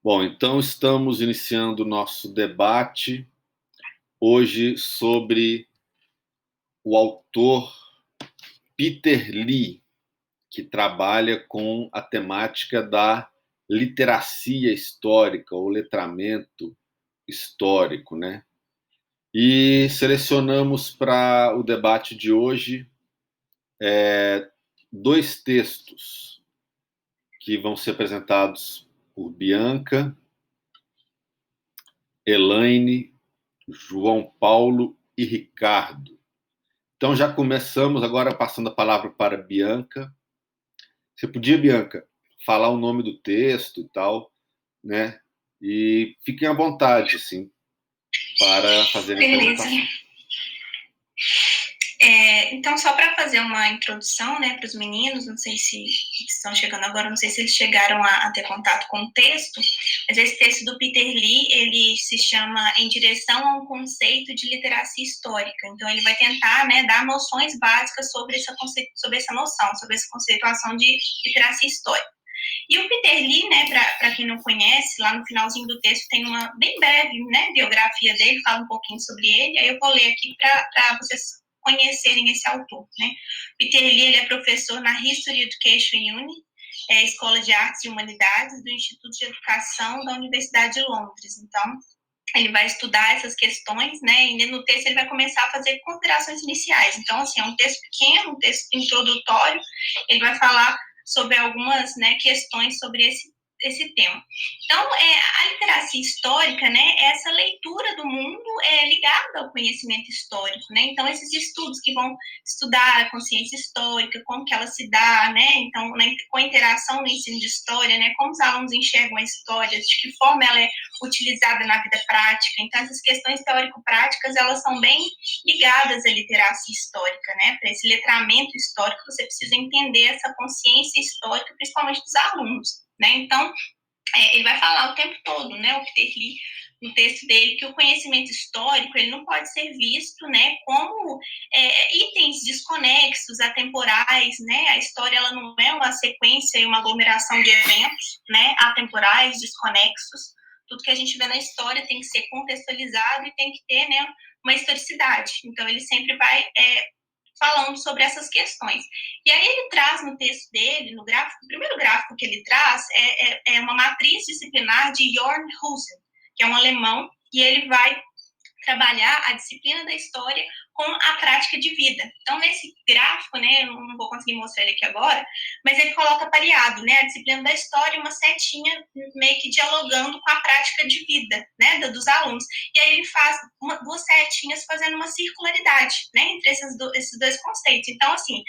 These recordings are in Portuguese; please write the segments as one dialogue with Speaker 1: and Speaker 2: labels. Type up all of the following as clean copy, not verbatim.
Speaker 1: Bom, então estamos iniciando o nosso debate hoje sobre o autor Peter Lee, que trabalha com a temática da literacia histórica ou letramento histórico, né? E selecionamos para o debate de hoje dois textos que vão ser apresentados por Bianca, Elaine, João Paulo e Ricardo. Então já começamos agora passando a palavra para a Bianca. Você podia, Bianca, falar o nome do texto e tal, né? E fiquem à vontade, sim, para fazer a
Speaker 2: Beleza.
Speaker 1: apresentação.
Speaker 2: Então, só para fazer uma introdução, né, para os meninos, não sei se estão chegando agora, não sei se eles chegaram a ter contato com o texto, mas esse texto do Peter Lee, ele se chama Em Direção a um Conceito de Literacia Histórica. Então, ele vai tentar, né, dar noções básicas sobre essa noção, sobre essa conceituação de literacia histórica. E o Peter Lee, né, para quem não conhece, lá no finalzinho do texto tem uma bem breve, né, biografia dele, fala um pouquinho sobre ele, aí eu vou ler aqui para vocês conhecerem esse autor, né. Peter Lee, ele é professor na History Education Uni, Escola de Artes e Humanidades do Instituto de Educação da Universidade de Londres. Então, ele vai estudar essas questões, né, e no texto ele vai começar a fazer considerações iniciais. Então, assim, é um texto pequeno, um texto introdutório, ele vai falar sobre algumas, né, questões sobre esse tema. Então, a literacia histórica, né, é essa leitura do mundo ligada ao conhecimento histórico, né? Então, esses estudos que vão estudar a consciência histórica, como que ela se dá, né? Então, com a interação no ensino de história, né, como os alunos enxergam a história, de que forma ela é utilizada na vida prática. Então, essas questões teórico-práticas, elas são bem ligadas à literacia histórica, né? Para esse letramento histórico, você precisa entender essa consciência histórica, principalmente dos alunos, né? Então, ele vai falar o tempo todo, né, o Peter Lee, no texto dele, que o conhecimento histórico ele não pode ser visto, né, como itens desconexos, atemporais, né? A história ela não é uma sequência e uma aglomeração de eventos, né, atemporais, desconexos. Tudo que a gente vê na história tem que ser contextualizado e tem que ter, né, uma historicidade. Então ele sempre vai falando sobre essas questões. E aí ele traz no texto dele, no gráfico, o primeiro gráfico que ele traz é uma matriz disciplinar de Jorn Husen, que é um alemão, e ele vai trabalhar a disciplina da história com a prática de vida. Então, nesse gráfico, né, eu não vou conseguir mostrar ele aqui agora, mas ele coloca pareado, né, a disciplina da história e uma setinha meio que dialogando com a prática de vida, né, dos alunos. E aí ele faz duas setinhas fazendo uma circularidade, né, entre esses dois conceitos. Então, assim,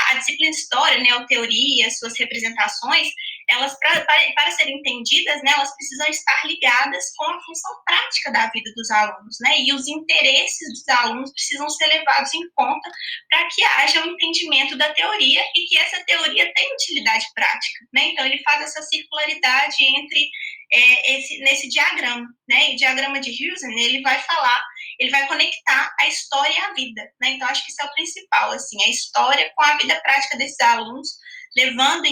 Speaker 2: a disciplina de história, né, a teoria, as suas representações, elas, para serem entendidas, né, elas precisam estar ligadas com a função prática da vida dos alunos, né, e os interesses dos alunos precisam ser levados em conta para que haja um entendimento da teoria e que essa teoria tenha utilidade prática, né. Então, ele faz essa circularidade entre nesse diagrama, né, e o diagrama de Husen, ele vai conectar a história e a vida, né. Então, acho que isso é o principal, assim, a história com a vida prática desses alunos, levando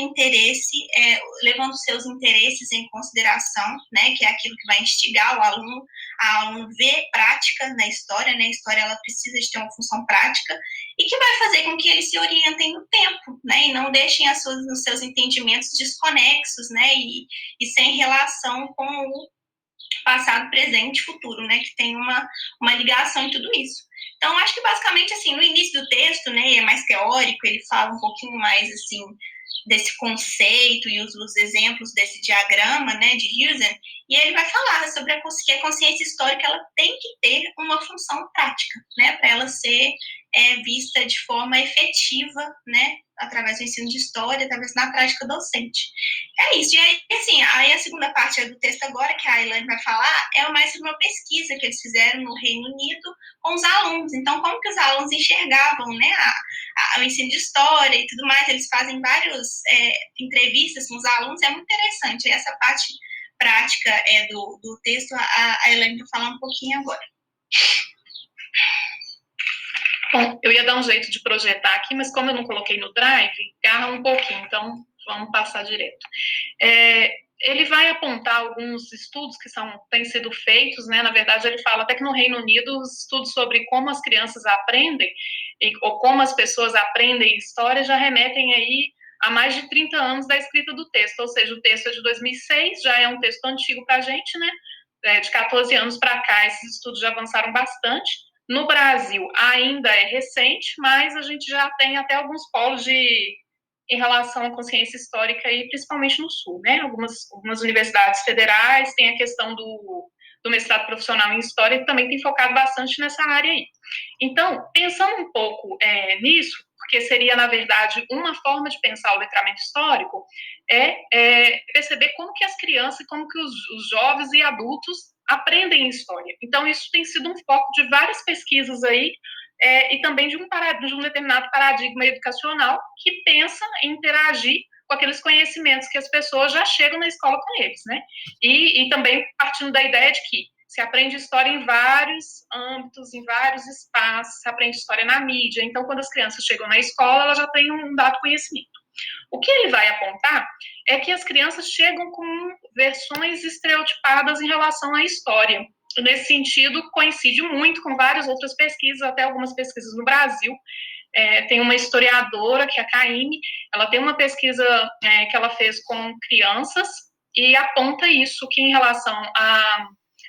Speaker 2: seus interesses em consideração, né, que é aquilo que vai instigar o aluno a ver prática na história, né, a história ela precisa de ter uma função prática, e que vai fazer com que eles se orientem no tempo, né, e não deixem os seus entendimentos desconexos, né, e sem relação com o passado, presente e futuro, né, que tem uma ligação em tudo isso. Então, acho que basicamente, assim, no início do texto, né, é mais teórico, ele fala um pouquinho mais, assim, desse conceito e os exemplos desse diagrama, né, de Husen, e ele vai falar sobre que a consciência histórica ela tem que ter uma função prática, né, para ela ser vista de forma efetiva, né, através do ensino de história, através da prática docente. É isso. E aí, assim, aí a segunda parte do texto agora, que a Elaine vai falar, é mais sobre uma pesquisa que eles fizeram no Reino Unido com os alunos. Então, como que os alunos enxergavam, né, o ensino de história e tudo mais. Eles fazem várias entrevistas com os alunos, é muito interessante. Essa parte prática do texto, a Elaine vai falar um pouquinho agora.
Speaker 3: Bom, eu ia dar um jeito de projetar aqui, mas como eu não coloquei no Drive, garra um pouquinho, então vamos passar direto. ele vai apontar alguns estudos que têm sido feitos, né? Na verdade, ele fala até que no Reino Unido, os estudos sobre como as crianças aprendem, ou como as pessoas aprendem história, já remetem aí a mais de 30 anos da escrita do texto, ou seja, o texto é de 2006, já é um texto antigo para a gente, né? De 14 anos para cá, esses estudos já avançaram bastante. No Brasil, ainda é recente, mas a gente já tem até alguns polos em relação à consciência histórica, e principalmente no Sul, né? Algumas universidades federais têm a questão do mestrado profissional em História, que também tem focado bastante nessa área aí. Então, pensando um pouco nisso, porque seria, na verdade, uma forma de pensar o letramento histórico, perceber como que as crianças, como que os jovens e adultos aprendem história. Então, isso tem sido um foco de várias pesquisas aí, e também de um determinado paradigma educacional que pensa em interagir com aqueles conhecimentos que as pessoas já chegam na escola com eles, né? E também partindo da ideia de que se aprende história em vários âmbitos, em vários espaços, se aprende história na mídia. Então, quando as crianças chegam na escola, elas já têm um dado conhecimento. O que ele vai apontar é que as crianças chegam com versões estereotipadas em relação à história. Nesse sentido, coincide muito com várias outras pesquisas, até algumas pesquisas no Brasil. Tem uma historiadora, que é a Caine, ela tem uma pesquisa que ela fez com crianças e aponta isso, que em relação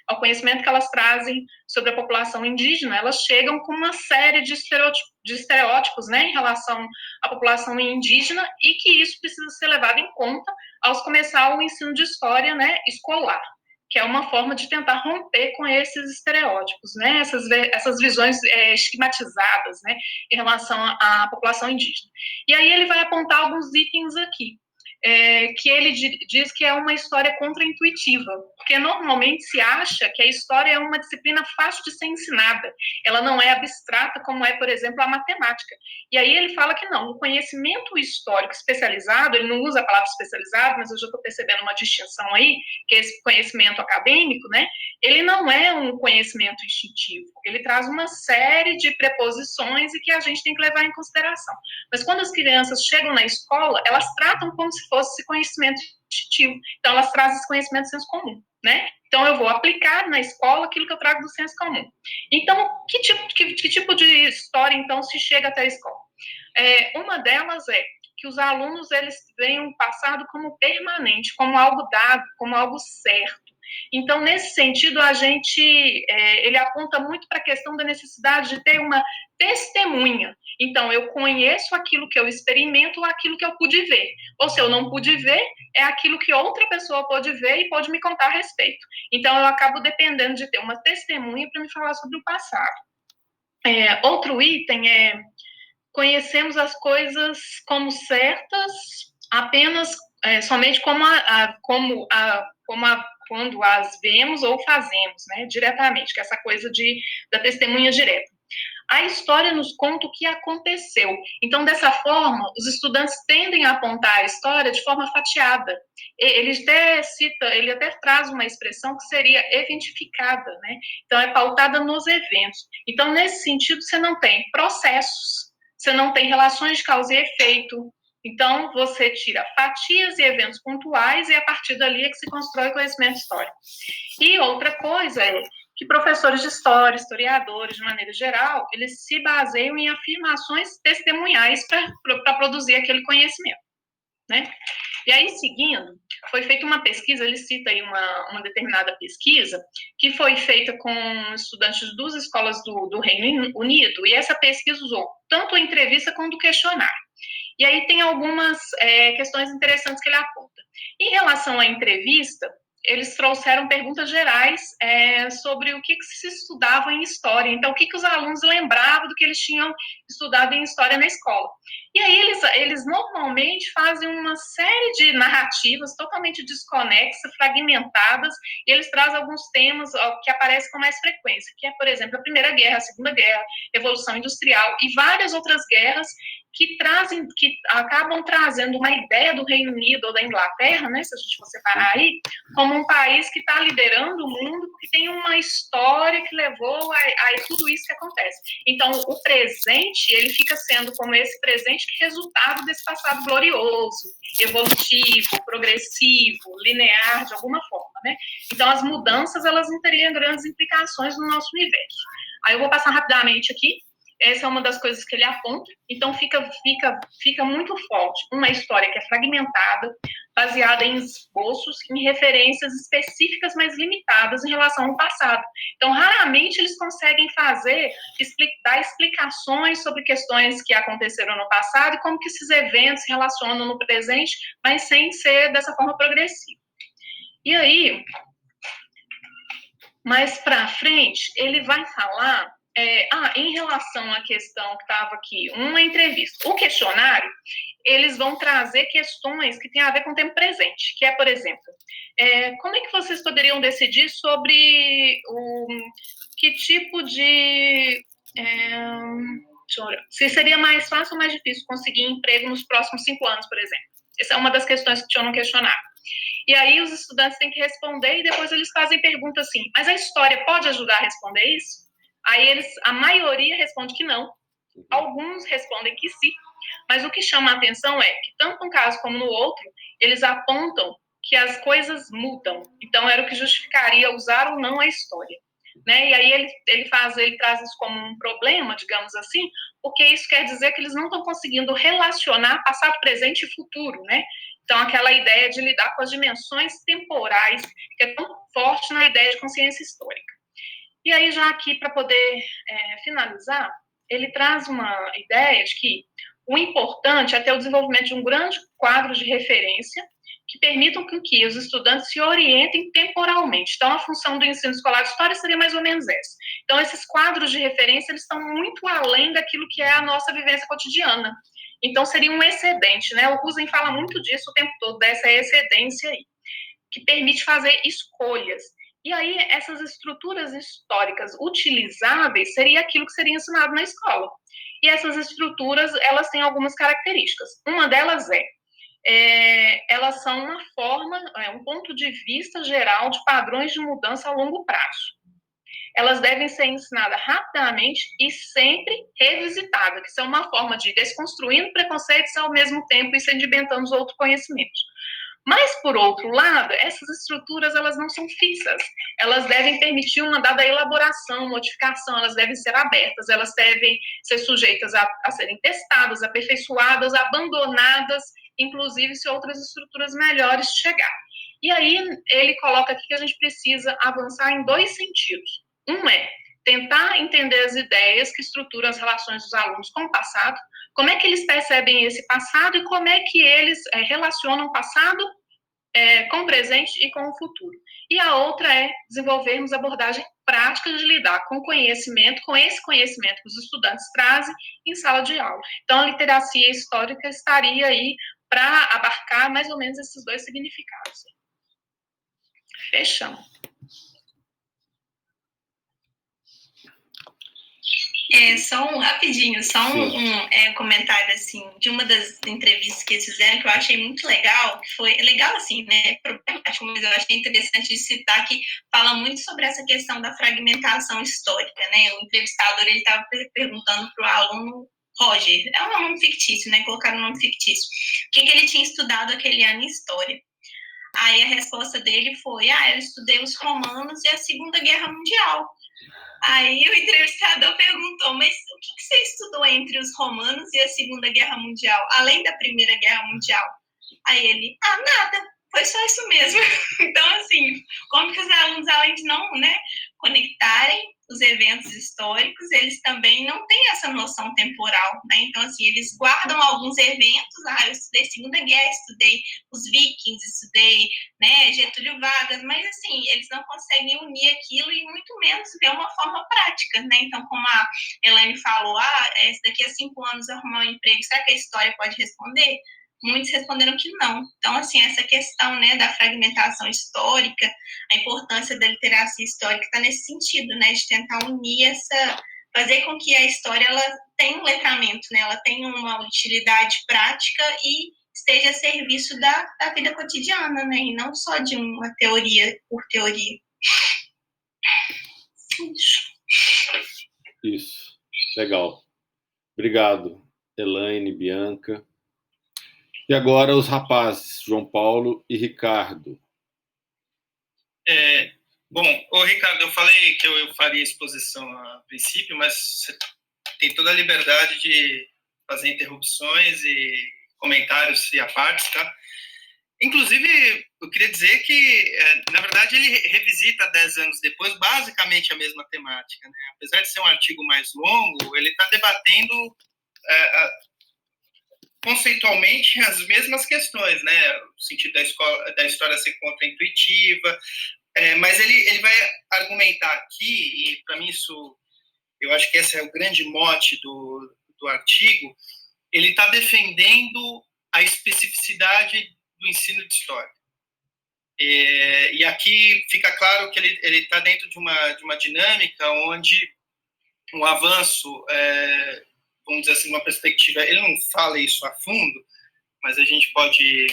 Speaker 3: ao conhecimento que elas trazem sobre a população indígena, elas chegam com uma série de estereótipos, né, em relação à população indígena, e que isso precisa ser levado em conta ao começar o ensino de história, né, escolar, que é uma forma de tentar romper com esses estereótipos, né, essas visões estigmatizadas, né, em relação à população indígena. E aí ele vai apontar alguns itens aqui, que ele diz que é uma história contraintuitiva, porque normalmente se acha que a história é uma disciplina fácil de ser ensinada, ela não é abstrata como é, por exemplo, a matemática. E aí ele fala que não, o conhecimento histórico especializado, ele não usa a palavra especializado, mas eu já estou percebendo uma distinção aí, que é esse conhecimento acadêmico, né, ele não é um conhecimento instintivo, ele traz uma série de preposições e que a gente tem que levar em consideração. Mas quando as crianças chegam na escola, elas tratam como se fosse esse conhecimento instintivo. Então, elas trazem esse conhecimento do senso comum, né? Então, eu vou aplicar na escola aquilo que eu trago do senso comum. Então, que tipo de história, então, se chega até a escola? Uma delas é que os alunos, eles veem o passado como permanente, como algo dado, como algo certo. Então, nesse sentido, ele aponta muito para a questão da necessidade de ter uma testemunha. Então, eu conheço aquilo que eu experimento ou aquilo que eu pude ver. Ou se eu não pude ver, é aquilo que outra pessoa pode ver e pode me contar a respeito. Então, eu acabo dependendo de ter uma testemunha para me falar sobre o passado. Outro item é: conhecemos as coisas como certas apenas, somente quando as vemos ou fazemos, né, diretamente, que é essa coisa da testemunha direta. A história nos conta o que aconteceu. Então, dessa forma, os estudantes tendem a apontar a história de forma fatiada. Ele até traz uma expressão que seria eventificada, né? Então, é pautada nos eventos. Então, nesse sentido, você não tem processos, você não tem relações de causa e efeito. Então, você tira fatias e eventos pontuais e a partir dali é que se constrói o conhecimento histórico. E outra coisa é que professores de história, historiadores, de maneira geral, eles se baseiam em afirmações testemunhais para produzir aquele conhecimento, né? E aí, seguindo, foi feita uma pesquisa, ele cita aí uma determinada pesquisa, que foi feita com estudantes de 2 escolas do Reino Unido, e essa pesquisa usou tanto a entrevista quanto o questionário. E aí tem algumas questões interessantes que ele aponta. Em relação à entrevista, eles trouxeram perguntas gerais sobre o que se estudava em história. Então, o que os alunos lembravam do que eles tinham estudado em história na escola. E aí eles normalmente fazem uma série de narrativas totalmente desconexas, fragmentadas, e eles trazem alguns temas que aparecem com mais frequência, que é, por exemplo, a Primeira Guerra, a Segunda Guerra, Revolução Industrial e várias outras guerras que acabam trazendo uma ideia do Reino Unido ou da Inglaterra, né, se a gente for separar aí, como um país que está liderando o mundo, que tem uma história que levou a tudo isso que acontece. Então, o presente, ele fica sendo como esse presente presente resultado desse passado glorioso, evolutivo, progressivo, linear, de alguma forma, né? Então, as mudanças, elas não teriam grandes implicações no nosso universo. Aí eu vou passar rapidamente aqui. Essa é uma das coisas que ele aponta. Então, fica muito forte uma história que é fragmentada, baseada em esboços, em referências específicas, mas limitadas em relação ao passado. Então, raramente eles conseguem dar explicações sobre questões que aconteceram no passado e como que esses eventos se relacionam no presente, mas sem ser dessa forma progressiva. E aí, mais para frente, ele vai falar em relação à questão que estava aqui, uma entrevista. O questionário, eles vão trazer questões que têm a ver com o tempo presente, que é, por exemplo, como é que vocês poderiam decidir sobre que tipo de... se seria mais fácil ou mais difícil conseguir emprego nos próximos 5 anos, por exemplo. Essa é uma das questões que tinham no questionário. E aí os estudantes têm que responder e depois eles fazem perguntas assim, mas a história pode ajudar a responder isso? Aí a maioria responde que não. Alguns respondem que sim. Mas o que chama a atenção é que, tanto num caso como no outro, eles apontam que as coisas mudam. Então, era o que justificaria usar ou não a história. Né? E aí ele traz isso como um problema, digamos assim, porque isso quer dizer que eles não estão conseguindo relacionar passado, presente e futuro, né? Então, aquela ideia de lidar com as dimensões temporais, que é tão forte na ideia de consciência histórica. E aí, já aqui, para poder finalizar, ele traz uma ideia de que o importante é ter o desenvolvimento de um grande quadro de referência que permitam que os estudantes se orientem temporalmente. Então, a função do ensino escolar de história seria mais ou menos essa. Então, esses quadros de referência, eles estão muito além daquilo que é a nossa vivência cotidiana. Então, seria um excedente, né? O Rosen fala muito disso o tempo todo, dessa excedência aí, que permite fazer escolhas. E aí, essas estruturas históricas utilizáveis seria aquilo que seria ensinado na escola. E essas estruturas, elas têm algumas características. Uma delas elas são uma forma, um ponto de vista geral de padrões de mudança a longo prazo. Elas devem ser ensinadas rapidamente e sempre revisitadas, que são uma forma de ir desconstruindo preconceitos ao mesmo tempo e sedimentando os outros conhecimentos. Mas, por outro lado, essas estruturas, elas não são fixas. Elas devem permitir uma dada elaboração, modificação, elas devem ser abertas, elas devem ser sujeitas a serem testadas, aperfeiçoadas, abandonadas, inclusive se outras estruturas melhores chegar. E aí, ele coloca aqui que a gente precisa avançar em 2 sentidos. Um é tentar entender as ideias que estruturam as relações dos alunos com o passado, como é que eles percebem esse passado e como é que eles relacionam o passado com o presente e com o futuro. E a outra é desenvolvermos abordagem prática de lidar com conhecimento, com esse conhecimento que os estudantes trazem em sala de aula. Então, a literacia histórica estaria aí para abarcar mais ou menos esses 2 significados. Fechamos.
Speaker 2: Só um rapidinho, só um comentário assim de uma das entrevistas que eles fizeram que eu achei muito legal, que foi legal assim, né? Problemático, mas eu achei interessante de citar que fala muito sobre essa questão da fragmentação histórica, né? O entrevistador ele estava perguntando para o aluno Roger, é um nome fictício, né? Colocaram um nome fictício. O que ele tinha estudado aquele ano em história? Aí a resposta dele foi: eu estudei os romanos e a Segunda Guerra Mundial. Aí o entrevistador perguntou, mas o que você estudou entre os romanos e a Segunda Guerra Mundial, além da Primeira Guerra Mundial? Aí ele, nada, foi só isso mesmo. Então, assim, como que os alunos, além de não, né, conectarem os eventos históricos, eles também não têm essa noção temporal, né? Então, assim, eles guardam alguns eventos, eu estudei Segunda Guerra, estudei os vikings, estudei, né, Getúlio Vargas, mas, assim, eles não conseguem unir aquilo e muito menos ver uma forma prática, né? Então, como a Elaine falou, daqui a 5 anos arrumar um emprego, será que a história pode responder? Muitos responderam que não. Então, assim, essa questão, né, da fragmentação histórica, a importância da literacia histórica está nesse sentido, né, de tentar unir fazer com que a história ela tenha um letramento, né, ela tenha uma utilidade prática e esteja a serviço da vida cotidiana, né, e não só de uma teoria por teoria.
Speaker 1: Isso. Legal. Obrigado. Elaine, Bianca. E agora os rapazes, João Paulo e Ricardo.
Speaker 4: Bom, Ricardo, eu falei que eu faria exposição a princípio, mas você tem toda a liberdade de fazer interrupções e comentários e apartes, tá? Inclusive, eu queria dizer que, na verdade, ele revisita 10 anos depois basicamente a mesma temática, né? Apesar de ser um artigo mais longo, ele está debatendo conceitualmente as mesmas questões, né? O sentido da história ser contra-intuitiva, mas ele vai argumentar aqui, e para mim isso, eu acho que esse é o grande mote do artigo, ele está defendendo a especificidade do ensino de história. E aqui fica claro que ele está dentro de uma dinâmica onde um avanço, vamos dizer assim, uma perspectiva, ele não fala isso a fundo, mas a gente pode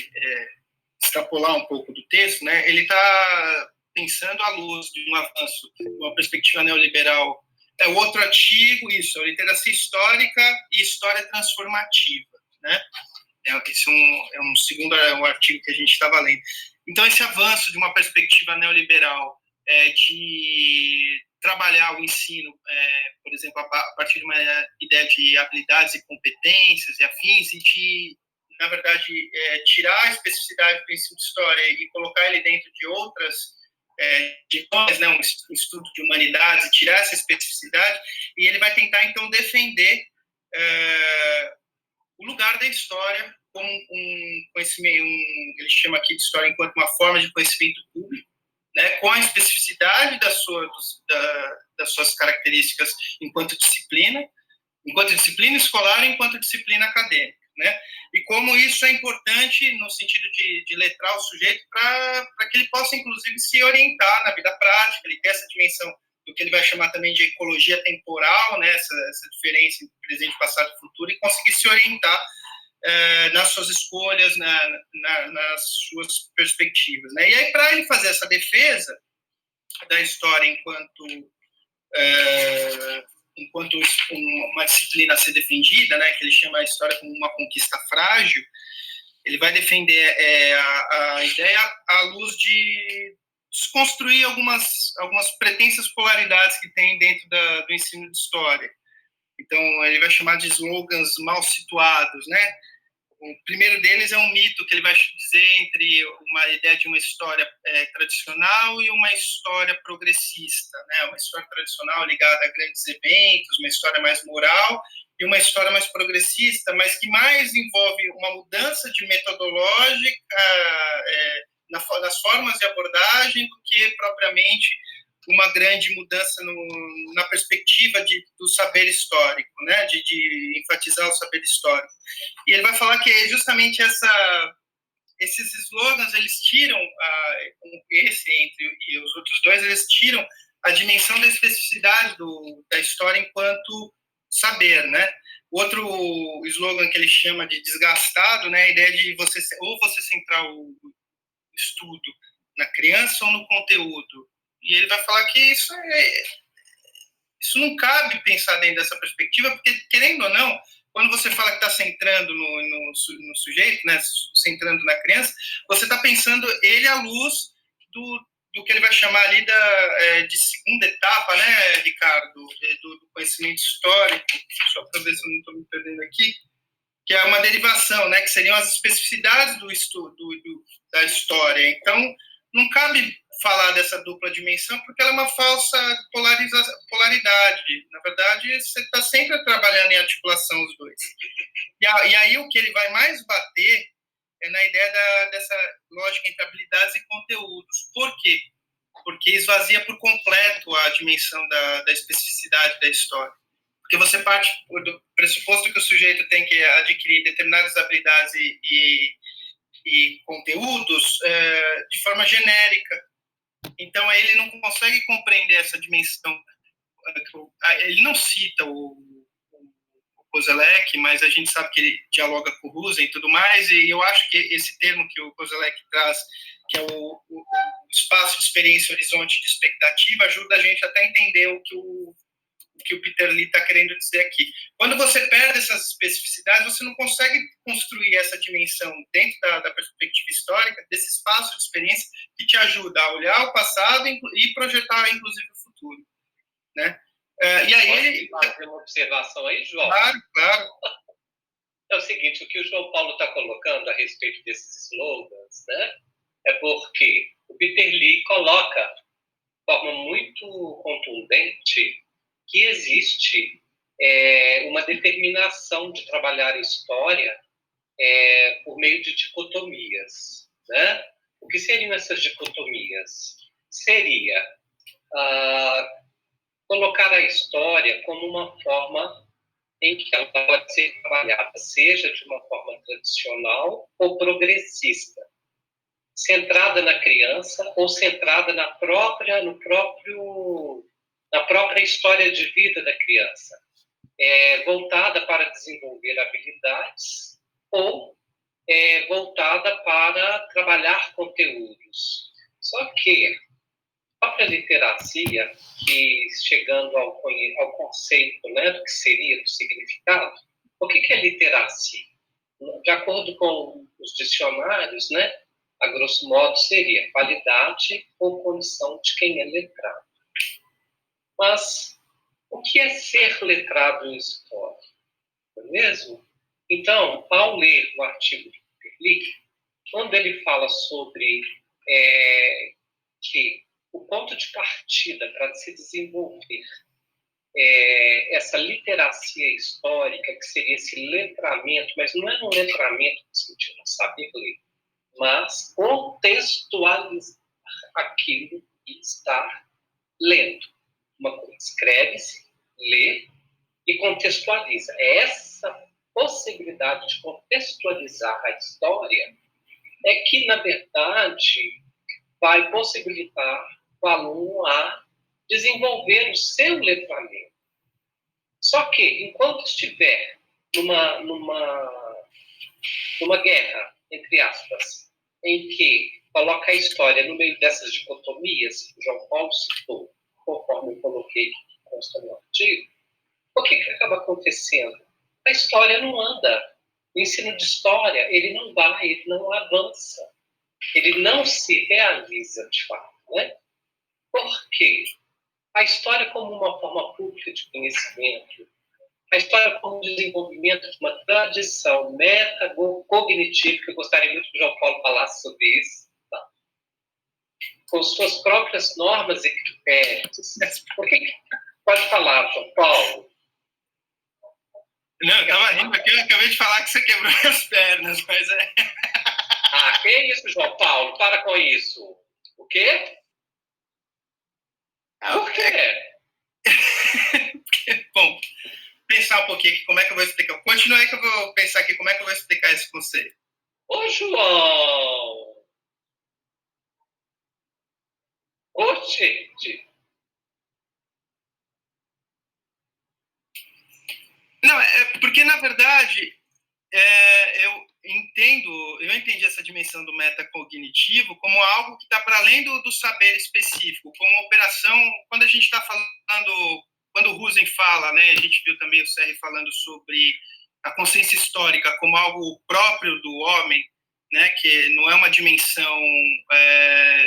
Speaker 4: extrapolar um pouco do texto, né? Ele está pensando à luz de um avanço, uma perspectiva neoliberal. É outro artigo, isso, a literacia histórica e história transformativa, né? Esse é um segundo artigo que a gente estava lendo. Então, esse avanço de uma perspectiva neoliberal de trabalhar o ensino, por exemplo, a partir de uma ideia de habilidades e competências e afins, e de, na verdade, tirar a especificidade do ensino de história e colocar ele dentro de outras questões, né, um estudo de humanidades, e tirar essa especificidade, e ele vai tentar, então, defender o lugar da história como um conhecimento, ele chama aqui de história enquanto uma forma de conhecimento público, né, com a especificidade das suas características enquanto disciplina escolar e enquanto disciplina acadêmica, né? E como isso é importante no sentido de letrar o sujeito para que ele possa, inclusive, se orientar na vida prática, ele ter essa dimensão do que ele vai chamar também de ecologia temporal, né, essa diferença entre presente, passado e futuro, e conseguir se orientar nas suas escolhas, nas suas perspectivas, né? E aí, para ele fazer essa defesa da história enquanto uma disciplina a ser defendida, né, que ele chama a história como uma conquista frágil, ele vai defender a ideia à luz de desconstruir algumas pretensas polaridades que tem dentro do ensino de história. Então, ele vai chamar de slogans mal situados, né? O primeiro deles é um mito que ele vai dizer entre uma ideia de uma história tradicional e uma história progressista, né? Uma história tradicional ligada a grandes eventos, uma história mais moral, e uma história mais progressista, mas que mais envolve uma mudança de metodológica nas formas de abordagem do que propriamente uma grande mudança na perspectiva do saber histórico, né? De enfatizar o saber histórico. E ele vai falar que justamente esses slogans, eles tiram, esse e os outros dois, eles tiram a dimensão da especificidade da história enquanto saber, né? Outro slogan que ele chama de desgastado, né? A ideia de você centrar o estudo na criança ou no conteúdo. E ele vai falar que isso não cabe pensar dentro dessa perspectiva, porque, querendo ou não, quando você fala que está centrando no sujeito, né, centrando na criança, você está pensando ele à luz do que ele vai chamar ali de segunda etapa, né, Ricardo, do conhecimento histórico, só para ver se eu não estou me perdendo aqui, que é uma derivação, né, que seriam as especificidades do estudo da história. Então, não cabe falar dessa dupla dimensão, porque ela é uma falsa polaridade. Na verdade, você está sempre trabalhando em articulação os dois. E aí o que ele vai mais bater é na ideia dessa lógica entre habilidades e conteúdos. Por quê? Porque esvazia por completo a dimensão da especificidade da história. Porque você parte do pressuposto que o sujeito tem que adquirir determinadas habilidades e conteúdos de forma genérica. Então, ele não consegue compreender essa dimensão. Ele não cita o Koselleck, mas a gente sabe que ele dialoga com o Rosen e tudo mais, e eu acho que esse termo que o Koselleck traz, que é o espaço de experiência, horizonte de expectativa, ajuda a gente até a entender o que o que o Peter Lee está querendo dizer aqui. Quando você perde essas especificidades, você não consegue construir essa dimensão dentro da perspectiva histórica, desse espaço de experiência que te ajuda a olhar o passado e projetar, inclusive, o futuro, né? E aí
Speaker 5: Pode fazer uma observação aí, João?
Speaker 4: Claro, claro.
Speaker 5: É o seguinte, o que o João Paulo está colocando a respeito desses slogans, né, é porque o Peter Lee coloca de forma muito contundente que existe uma determinação de trabalhar a história por meio de dicotomias, né? O que seriam essas dicotomias? Seria colocar a história como uma forma em que ela pode ser trabalhada, seja de uma forma tradicional ou progressista, centrada na criança ou centrada na própria história de vida da criança, voltada para desenvolver habilidades ou voltada para trabalhar conteúdos. Só que a própria literacia, que chegando ao conceito, né, do que seria, do significado, o que é literacia? De acordo com os dicionários, né, a grosso modo seria qualidade ou condição de quem é letrado. Mas o que é ser letrado em história? Não é mesmo? Então, ao ler o artigo de Peter Lee, quando ele fala sobre que o ponto de partida para se desenvolver essa literacia histórica, que seria esse letramento, mas não é um letramento no sentido de saber ler, mas contextualizar aquilo que está lendo. Uma coisa escreve-se, lê e contextualiza. Essa possibilidade de contextualizar a história é que, na verdade, vai possibilitar o aluno a desenvolver o seu letramento. Só que, enquanto estiver numa guerra, entre aspas, em que coloca a história no meio dessas dicotomias que o João Paulo citou, conforme eu coloquei que consta no artigo, o que acaba acontecendo? A história não anda. O ensino de história, ele não vai, ele não avança. Ele não se realiza de fato, né? Por quê? A história como uma forma pública de conhecimento, a história como um desenvolvimento de uma tradição metacognitiva, que eu gostaria muito que o João Paulo falasse sobre isso, tá? Com suas próprias normas e critérios. Pode falar, João Paulo.
Speaker 4: Não, eu estava rindo porque eu acabei de falar que você quebrou as pernas, mas é...
Speaker 5: Ah, que isso, João Paulo? Para com isso. O quê? Por quê?
Speaker 4: Bom, pensar um pouquinho aqui como é que eu vou explicar. Continua aí que eu vou pensar aqui como é que eu vou explicar esse conceito.
Speaker 5: Ô, João! Ô, gente!
Speaker 4: Não, é porque, na verdade, eu entendi essa dimensão do metacognitivo como algo que está para além do saber específico, como uma operação, quando a gente está falando, quando o Rosen fala, né, a gente viu também o Serri falando sobre a consciência histórica como algo próprio do homem, né, que não é uma dimensão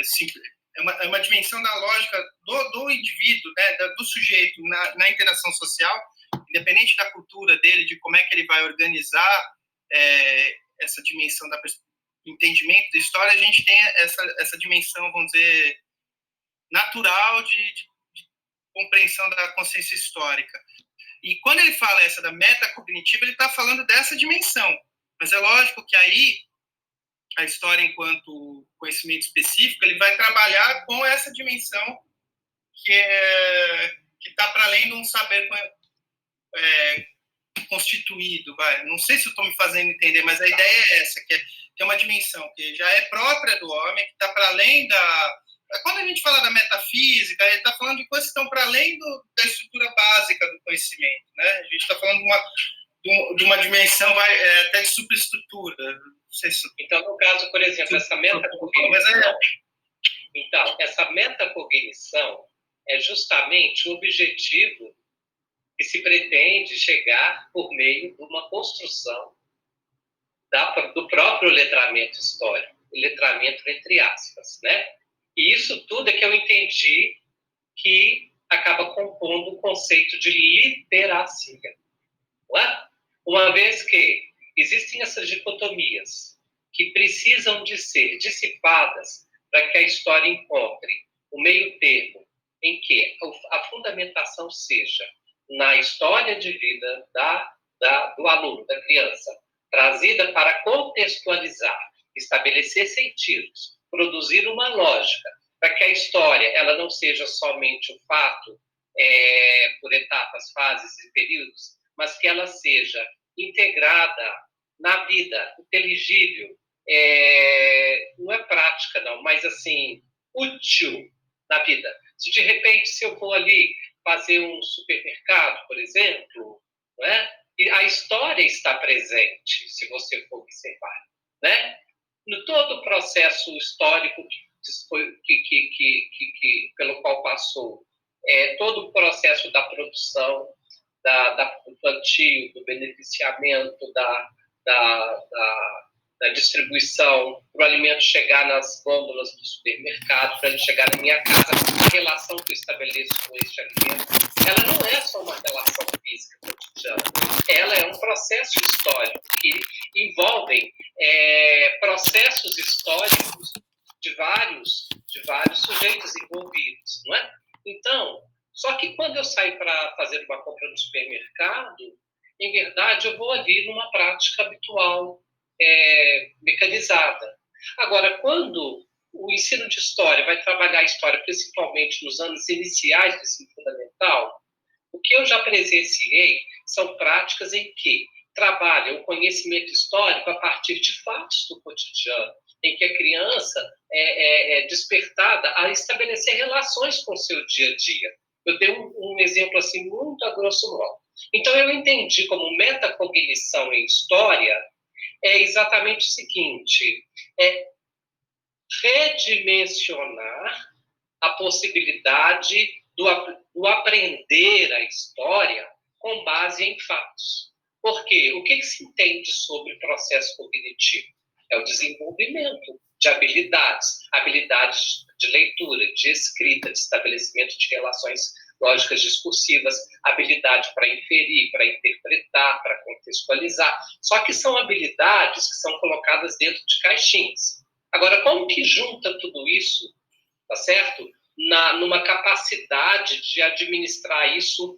Speaker 4: simples, é uma dimensão da lógica do indivíduo, né, do sujeito na interação social, independente da cultura dele, de como é que ele vai organizar essa dimensão do entendimento da história, a gente tem essa dimensão, vamos dizer, natural de compreensão da consciência histórica. E quando ele fala essa da metacognitiva, ele está falando dessa dimensão. Mas é lógico que aí a história, enquanto conhecimento específico, ele vai trabalhar com essa dimensão que está para além de um saber constituído. Não sei se eu estou me fazendo entender, mas a ideia é essa, que é uma dimensão que já é própria do homem, que está para além da... Quando a gente fala da metafísica, ele está falando de coisas que estão para além da estrutura básica do conhecimento, né? A gente está falando de uma dimensão até de superestrutura. Não sei se...
Speaker 5: Então, no caso, por exemplo, essa metacognição... Então, essa metacognição é justamente o objetivo que se pretende chegar por meio de uma construção do próprio letramento histórico, letramento entre aspas, né? E isso tudo é que eu entendi que acaba compondo o conceito de literacia. Não é? Uma vez que existem essas dicotomias que precisam de ser dissipadas para que a história encontre o meio termo em que a fundamentação seja na história de vida do aluno, da criança, trazida para contextualizar, estabelecer sentidos, produzir uma lógica, para que a história ela não seja somente o fato por etapas, fases e períodos, mas que ela seja integrada na vida, inteligível, não é prática não, mas assim, útil na vida. Se de repente, se eu vou ali fazer um supermercado, por exemplo, né, e a história está presente, se você for observar, né? No todo o processo histórico pelo qual passou, todo o processo da produção, do plantio, do beneficiamento, da distribuição, para o alimento chegar nas gôndolas do supermercado, para ele chegar na minha casa, a relação que eu estabeleço com este alimento, ela não é só uma relação física cotidiana, ela é um processo histórico que envolve processos históricos de vários sujeitos envolvidos, não é? Então, só que quando eu saio para fazer uma compra no supermercado, em verdade, eu vou ali numa prática habitual, mecanizada. Agora, quando o ensino de história vai trabalhar a história, principalmente nos anos iniciais do ensino fundamental, o que eu já presenciei são práticas em que trabalha o conhecimento histórico a partir de fatos do cotidiano, em que a criança é despertada a estabelecer relações com o seu dia a dia. Eu tenho um exemplo assim muito a grosso modo. Então, eu entendi como metacognição em história é exatamente o seguinte, redimensionar a possibilidade do aprender a história com base em fatos. Por quê? O que se entende sobre processo cognitivo? É o desenvolvimento de habilidades de leitura, de escrita, de estabelecimento de relações lógicas discursivas, habilidade para inferir, para interpretar, para contextualizar. Só que são habilidades que são colocadas dentro de caixinhas. Agora, como que junta tudo isso, tá certo? Numa capacidade de administrar isso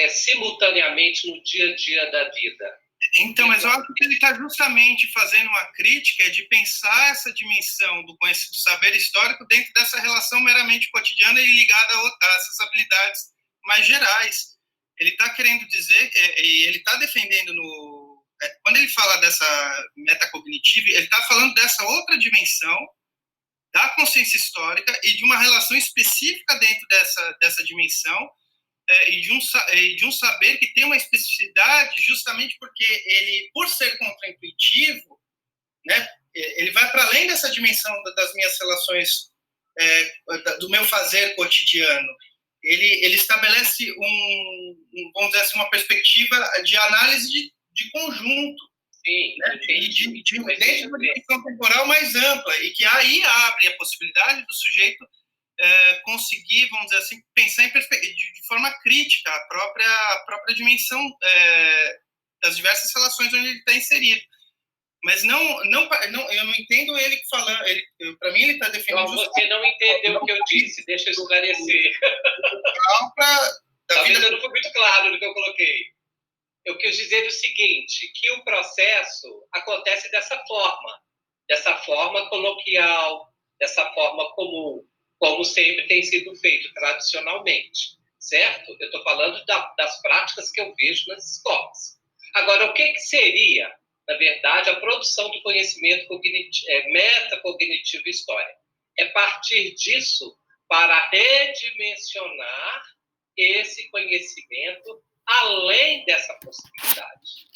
Speaker 5: simultaneamente no dia a dia da vida.
Speaker 4: Então, mas eu acho que ele está justamente fazendo uma crítica de pensar essa dimensão do saber histórico dentro dessa relação meramente cotidiana e ligada a essas habilidades mais gerais. Ele está querendo dizer, ele está defendendo quando ele fala dessa metacognitiva, ele está falando dessa outra dimensão da consciência histórica e de uma relação específica dentro dessa dimensão, e de um saber que tem uma especificidade justamente porque ele, por ser contraintuitivo, né, ele vai para além dessa dimensão das minhas relações, do meu fazer cotidiano. Ele estabelece vamos dizer assim, uma perspectiva de análise de conjunto.
Speaker 5: Sim,
Speaker 4: né, dentro de uma dimensão temporal mais ampla, e que aí abre a possibilidade do sujeito conseguir, vamos dizer assim, pensar de forma crítica a própria dimensão das diversas relações onde ele está inserido. Mas eu não entendo ele falando. Para mim, ele está defendendo.
Speaker 5: Então, você não entendeu o que eu disse, deixa eu esclarecer. Talvez eu não fui muito claro no que eu coloquei. Eu quis dizer o seguinte, que o processo acontece dessa forma coloquial, dessa forma comum, como sempre tem sido feito tradicionalmente, certo? Eu estou falando das práticas que eu vejo nas escolas. Agora, o que seria, na verdade, a produção do conhecimento metacognitivo histórico? É partir disso para redimensionar esse conhecimento além dessa possibilidade.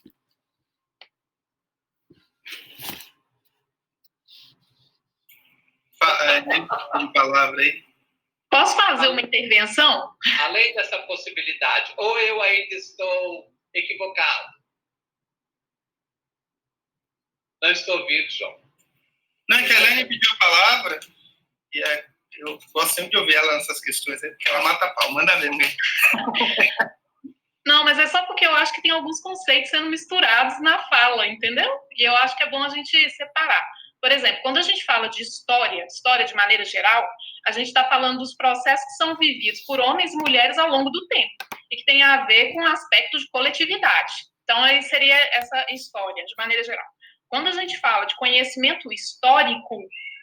Speaker 4: De palavra aí.
Speaker 3: Posso fazer uma intervenção?
Speaker 5: Além dessa possibilidade, ou eu ainda estou equivocado? Não estou ouvindo, João.
Speaker 4: Não, é que a Helene pediu a palavra, e eu gosto sempre de ouvir ela nessas questões, porque ela mata a pau, manda ver mesmo.
Speaker 3: Não, mas é só porque eu acho que tem alguns conceitos sendo misturados na fala, entendeu? E eu acho que é bom a gente separar. Por exemplo, quando a gente fala de história de maneira geral, a gente está falando dos processos que são vividos por homens e mulheres ao longo do tempo, e que tem a ver com o aspecto de coletividade. Então, aí seria essa história, de maneira geral. Quando a gente fala de conhecimento histórico,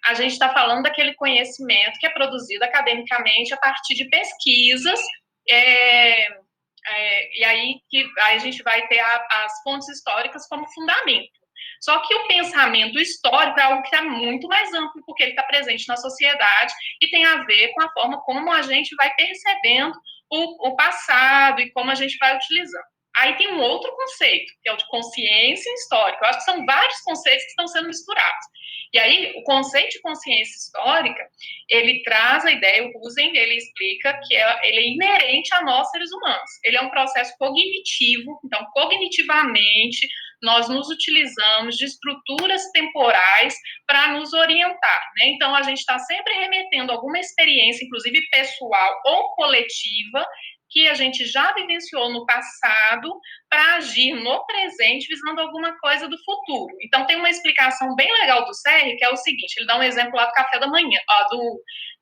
Speaker 3: a gente está falando daquele conhecimento que é produzido academicamente a partir de pesquisas, e aí a gente vai ter as fontes históricas como fundamento. Só que o pensamento histórico é algo que é muito mais amplo, porque ele está presente na sociedade e tem a ver com a forma como a gente vai percebendo o passado e como a gente vai utilizando. Aí tem um outro conceito, que é o de consciência histórica. Eu acho que são vários conceitos que estão sendo misturados. E aí, o conceito de consciência histórica, ele traz a ideia, o Husen, ele explica que ele é inerente a nós, seres humanos. Ele é um processo cognitivo, então, cognitivamente, nós nos utilizamos de estruturas temporais para nos orientar, né? Então, a gente está sempre remetendo a alguma experiência, inclusive pessoal ou coletiva, que a gente já vivenciou no passado para agir no presente visando alguma coisa do futuro. Então, tem uma explicação bem legal do Serri, que é o seguinte, ele dá um exemplo lá do café da manhã,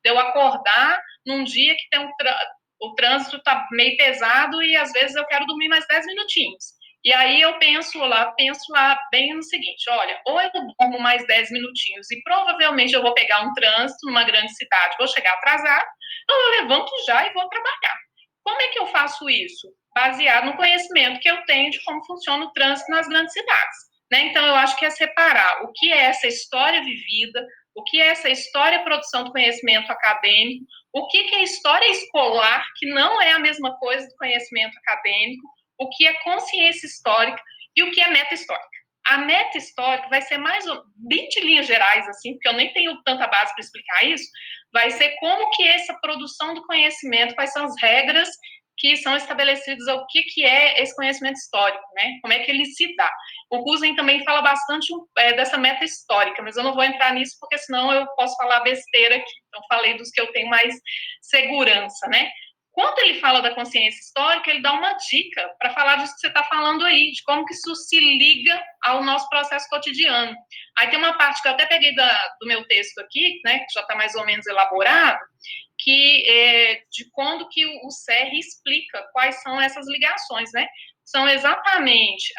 Speaker 3: de eu acordar num dia que tem o trânsito está meio pesado e, às vezes, eu quero dormir mais 10 minutinhos. E aí eu penso lá bem no seguinte, olha, ou eu durmo mais 10 minutinhos e provavelmente eu vou pegar um trânsito numa grande cidade, vou chegar atrasado, ou eu levanto já e vou trabalhar. Como é que eu faço isso? Baseado no conhecimento que eu tenho de como funciona o trânsito nas grandes cidades, né? Então, eu acho que é separar o que é essa história vivida, o que é essa história produção do conhecimento acadêmico, o que é história escolar, que não é a mesma coisa do conhecimento acadêmico, o que é consciência histórica e o que é meta-histórica. A meta-histórica vai ser mais 20 linhas gerais, assim, porque eu nem tenho tanta base para explicar isso, vai ser como que essa produção do conhecimento, quais são as regras que são estabelecidas, o que é esse conhecimento histórico, né? Como é que ele se dá. O Husen também fala bastante dessa meta histórica, mas eu não vou entrar nisso, porque senão eu posso falar besteira aqui. Então, falei dos que eu tenho mais segurança, né? Quando ele fala da consciência histórica, ele dá uma dica para falar disso que você está falando aí, de como que isso se liga ao nosso processo cotidiano. Aí tem uma parte que eu até peguei do meu texto aqui, né, que já está mais ou menos elaborado, que é de quando que o Serri explica quais são essas ligações, né? São exatamente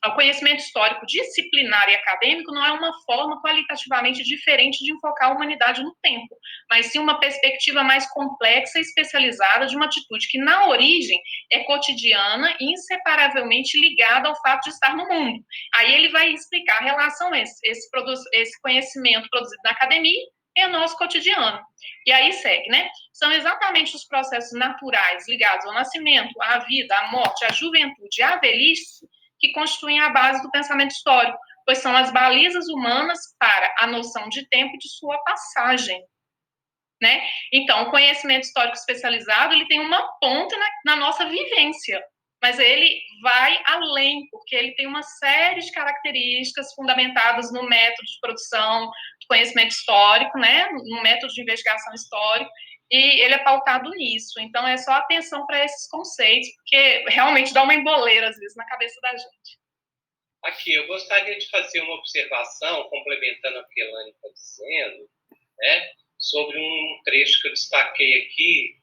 Speaker 3: o conhecimento histórico disciplinar e acadêmico não é uma forma qualitativamente diferente de enfocar a humanidade no tempo, mas sim uma perspectiva mais complexa e especializada de uma atitude que, na origem, é cotidiana e inseparavelmente ligada ao fato de estar no mundo. Aí ele vai explicar a relação esse conhecimento produzido na academia e o nosso cotidiano. E aí segue, né? São exatamente os processos naturais ligados ao nascimento, à vida, à morte, à juventude e à velhice que constituem a base do pensamento histórico, pois são as balizas humanas para a noção de tempo e de sua passagem, né? Então, o conhecimento histórico especializado, ele tem uma ponta na nossa vivência, mas ele vai além, porque ele tem uma série de características fundamentadas no método de produção de conhecimento histórico, né? No método de investigação histórica, e ele é pautado nisso. Então, é só atenção para esses conceitos, porque realmente dá uma emboleira, às vezes, na cabeça da gente.
Speaker 5: Aqui, eu gostaria de fazer uma observação, complementando o que a Elane está dizendo, né, sobre um trecho que eu destaquei aqui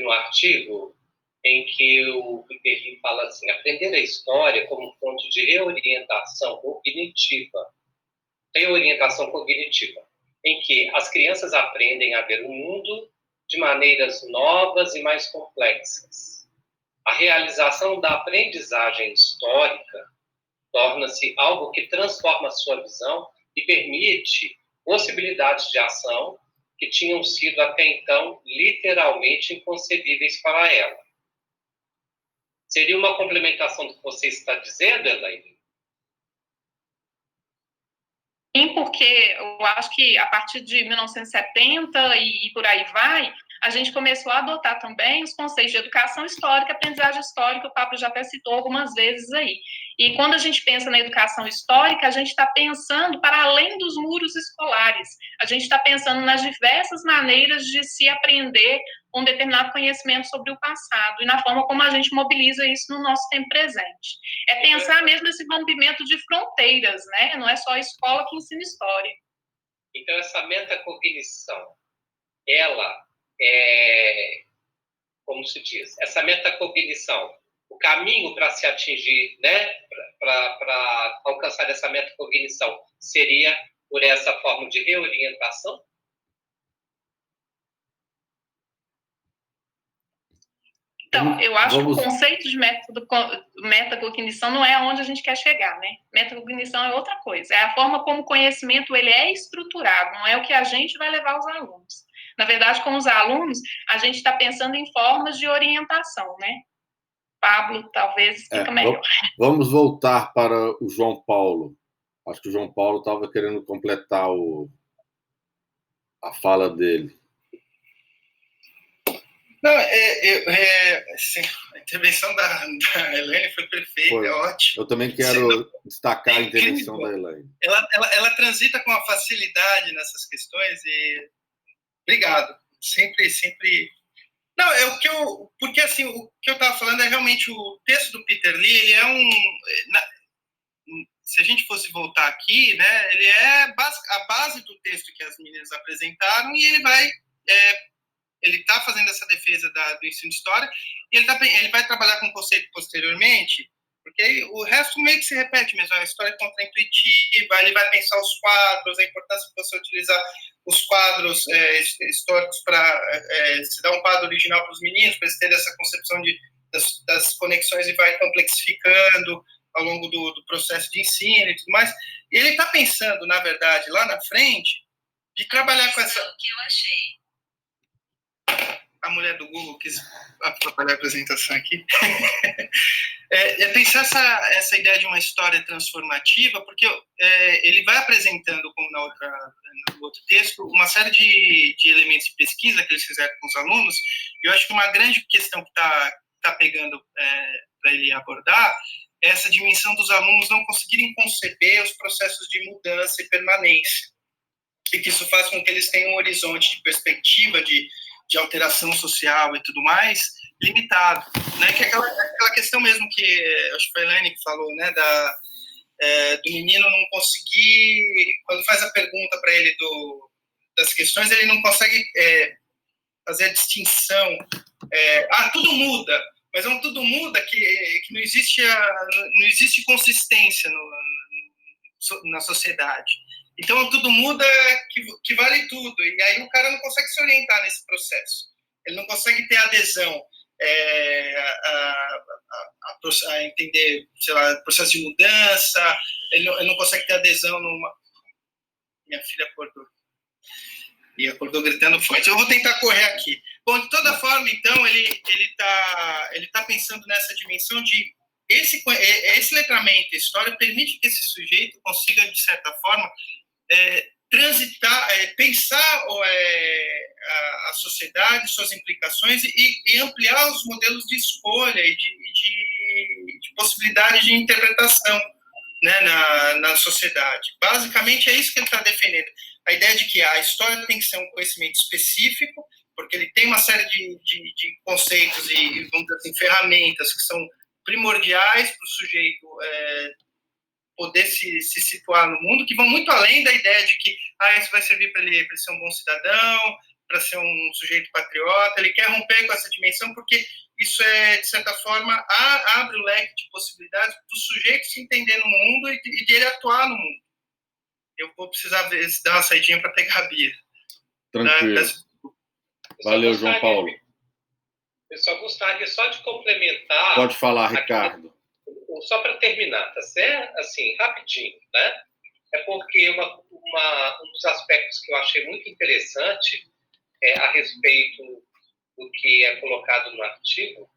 Speaker 5: no artigo, em que o Peter Lee fala assim, aprender a história como fonte de reorientação cognitiva, em que as crianças aprendem a ver o mundo de maneiras novas e mais complexas. A realização da aprendizagem histórica torna-se algo que transforma a sua visão e permite possibilidades de ação que tinham sido até então literalmente inconcebíveis para ela. Seria uma complementação do que você está dizendo, Elaine?
Speaker 3: Sim, porque eu acho que a partir de 1970 e por aí vai, a gente começou a adotar também os conceitos de educação histórica, aprendizagem histórica, o Pablo já até citou algumas vezes aí. E quando a gente pensa na educação histórica, a gente está pensando para além dos muros escolares, a gente está pensando nas diversas maneiras de se aprender um determinado conhecimento sobre o passado e na forma como a gente mobiliza isso no nosso tempo presente. É pensar mesmo esse rompimento de fronteiras, né? Não é só a escola que ensina história.
Speaker 5: Então, essa metacognição, ela como se diz, essa metacognição, o caminho para se atingir, né, para alcançar essa metacognição, seria por essa forma de reorientação?
Speaker 3: Então, eu acho que o conceito de metacognição não é aonde a gente quer chegar, né? Metacognição é outra coisa, é a forma como o conhecimento ele é estruturado, não é o que a gente vai levar aos alunos. Na verdade, com os alunos, a gente está pensando em formas de orientação, né? Pablo, talvez fica melhor.
Speaker 1: Vamos voltar para o João Paulo. Acho que o João Paulo estava querendo completar a fala dele.
Speaker 4: Não, a intervenção da Elaine foi perfeita, é ótimo.
Speaker 1: Eu também quero destacar a intervenção da Elaine.
Speaker 4: Ela transita com uma facilidade nessas questões e obrigado. Sempre. Não, porque assim, o que eu estava falando é realmente o texto do Peter Lee, ele é se a gente fosse voltar aqui, né, ele é a base do texto que as meninas apresentaram e ele está fazendo essa defesa do ensino de história e ele vai trabalhar com o conceito posteriormente, porque aí o resto meio que se repete mesmo, a história é contraintuitiva, ele vai pensar os quadros, a importância de você utilizar os quadros históricos para se dar um quadro original para os meninos, para eles terem essa concepção das conexões e vai complexificando ao longo do processo de ensino e tudo mais. E ele está pensando, na verdade, lá na frente, de trabalhar com essa...
Speaker 2: É o que eu achei.
Speaker 4: A mulher do Google quis atrapalhar a apresentação aqui. Pensar essa ideia de uma história transformativa, porque ele vai apresentando, como no outro texto, uma série de elementos de pesquisa que eles fizeram com os alunos, e eu acho que uma grande questão que está pegando para ele abordar é essa dimensão dos alunos não conseguirem conceber os processos de mudança e permanência, e que isso faz com que eles tenham um horizonte de perspectiva de alteração social e tudo mais, limitado, né? Que é aquela questão mesmo que acho que foi a Elaine que falou, né? Do menino não conseguir, quando faz a pergunta para ele das questões, ele não consegue fazer a distinção. Tudo muda, mas é um tudo muda que não existe consistência na sociedade. Então, tudo muda que vale tudo. E aí o cara não consegue se orientar nesse processo. Ele não consegue ter adesão a entender, sei lá, processo de mudança. Ele não consegue ter adesão numa... Minha filha acordou. E acordou gritando forte. Eu vou tentar correr aqui. Bom, de toda forma, então, ele tá pensando nessa dimensão de... Esse letramento, a história, permite que esse sujeito consiga, de certa forma, transitar, pensar a sociedade, suas implicações e ampliar os modelos de escolha e de possibilidade de interpretação, né, na sociedade. Basicamente é isso que ele está defendendo. A ideia de que a história tem que ser um conhecimento específico, porque ele tem uma série de conceitos e, vamos dizer assim, ferramentas que são primordiais para o sujeito poder se situar no mundo, que vão muito além da ideia de que isso vai servir para ele ser um bom cidadão, para ser um sujeito patriota. Ele quer romper com essa dimensão porque isso de certa forma, abre o leque de possibilidades do sujeito se entender no mundo e de ele atuar no mundo. Eu vou precisar dar uma saidinha para pegar a Bia.
Speaker 1: Tranquilo. Valeu, João Paulo.
Speaker 5: Eu só gostaria de complementar...
Speaker 1: Pode falar, Ricardo.
Speaker 5: Só para terminar, tá certo? Assim, rapidinho, né? É porque um dos aspectos que eu achei muito interessante a respeito do que é colocado no artigo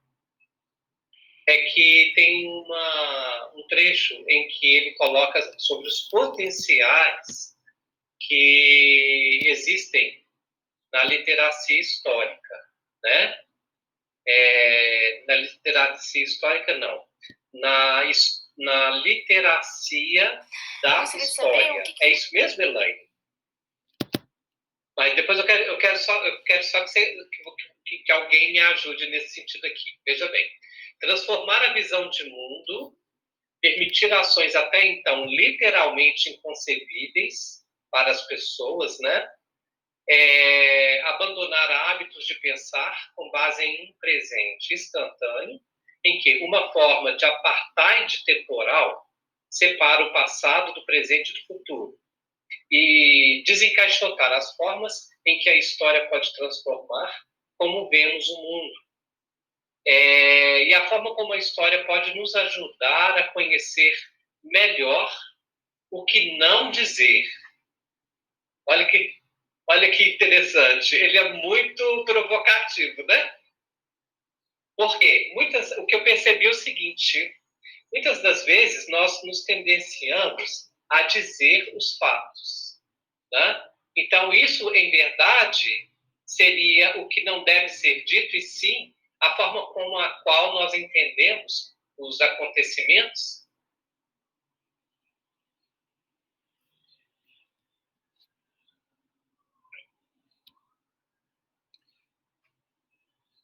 Speaker 5: é que tem um trecho em que ele coloca sobre os potenciais que existem na literacia histórica, né? Na literacia histórica, não. Na literacia da história. É isso mesmo, Elaine? Mas depois eu quero só que alguém me ajude nesse sentido aqui. Veja bem. Transformar a visão de mundo, permitir ações até então literalmente inconcebíveis para as pessoas, né? Abandonar hábitos de pensar com base em um presente instantâneo, em que uma forma de apartheid temporal separa o passado do presente e do futuro, e desencaixotar as formas em que a história pode transformar como vemos o mundo. E a forma como a história pode nos ajudar a conhecer melhor o que não dizer. Olha que interessante. Ele é muito provocativo, né? Porque o que eu percebi é o seguinte: muitas das vezes nós nos tendenciamos a dizer os fatos, né? Então, isso, em verdade, seria o que não deve ser dito, e sim a forma como a qual nós entendemos os acontecimentos.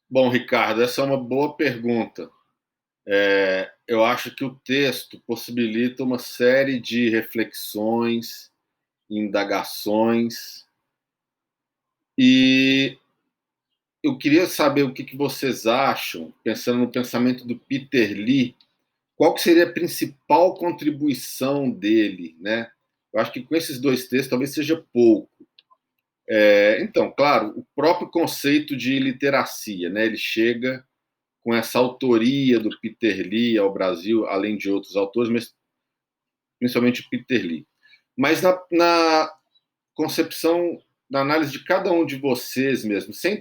Speaker 1: Bom, Ricardo, essa é uma boa pergunta. Eu acho que o texto possibilita uma série de reflexões, indagações, e eu queria saber o que vocês acham, pensando no pensamento do Peter Lee, qual que seria a principal contribuição dele, né? Eu acho que com esses dois textos talvez seja pouco. Então, claro, o próprio conceito de literacia, né? Ele chega com essa autoria do Peter Lee ao Brasil, além de outros autores, mas principalmente o Peter Lee. Mas na concepção, na análise de cada um de vocês mesmo, sem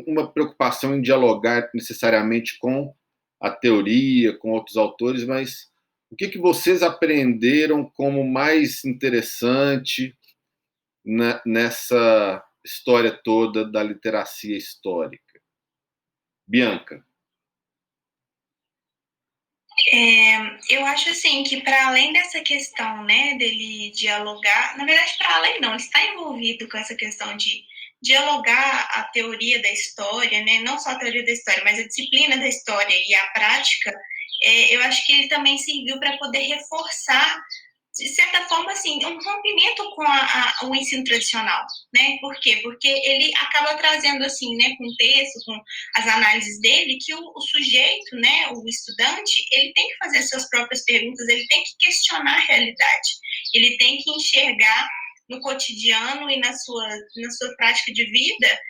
Speaker 1: uma preocupação em dialogar necessariamente com a teoria, com outros autores, mas o que vocês aprenderam como mais interessante nessa história toda da literacia histórica? Bianca.
Speaker 2: Eu acho assim que para além dessa questão, né, dele dialogar, na verdade para além não, ele está envolvido com essa questão de dialogar a teoria da história, né, não só a teoria da história, mas a disciplina da história e a prática. Eu acho que ele também serviu para poder reforçar, de certa forma, assim, um rompimento com o ensino tradicional, né? Por quê? Porque ele acaba trazendo, assim, né, com o texto, com as análises dele, que o sujeito, né, o estudante, ele tem que fazer suas próprias perguntas, ele tem que questionar a realidade, ele tem que enxergar no cotidiano e na sua prática de vida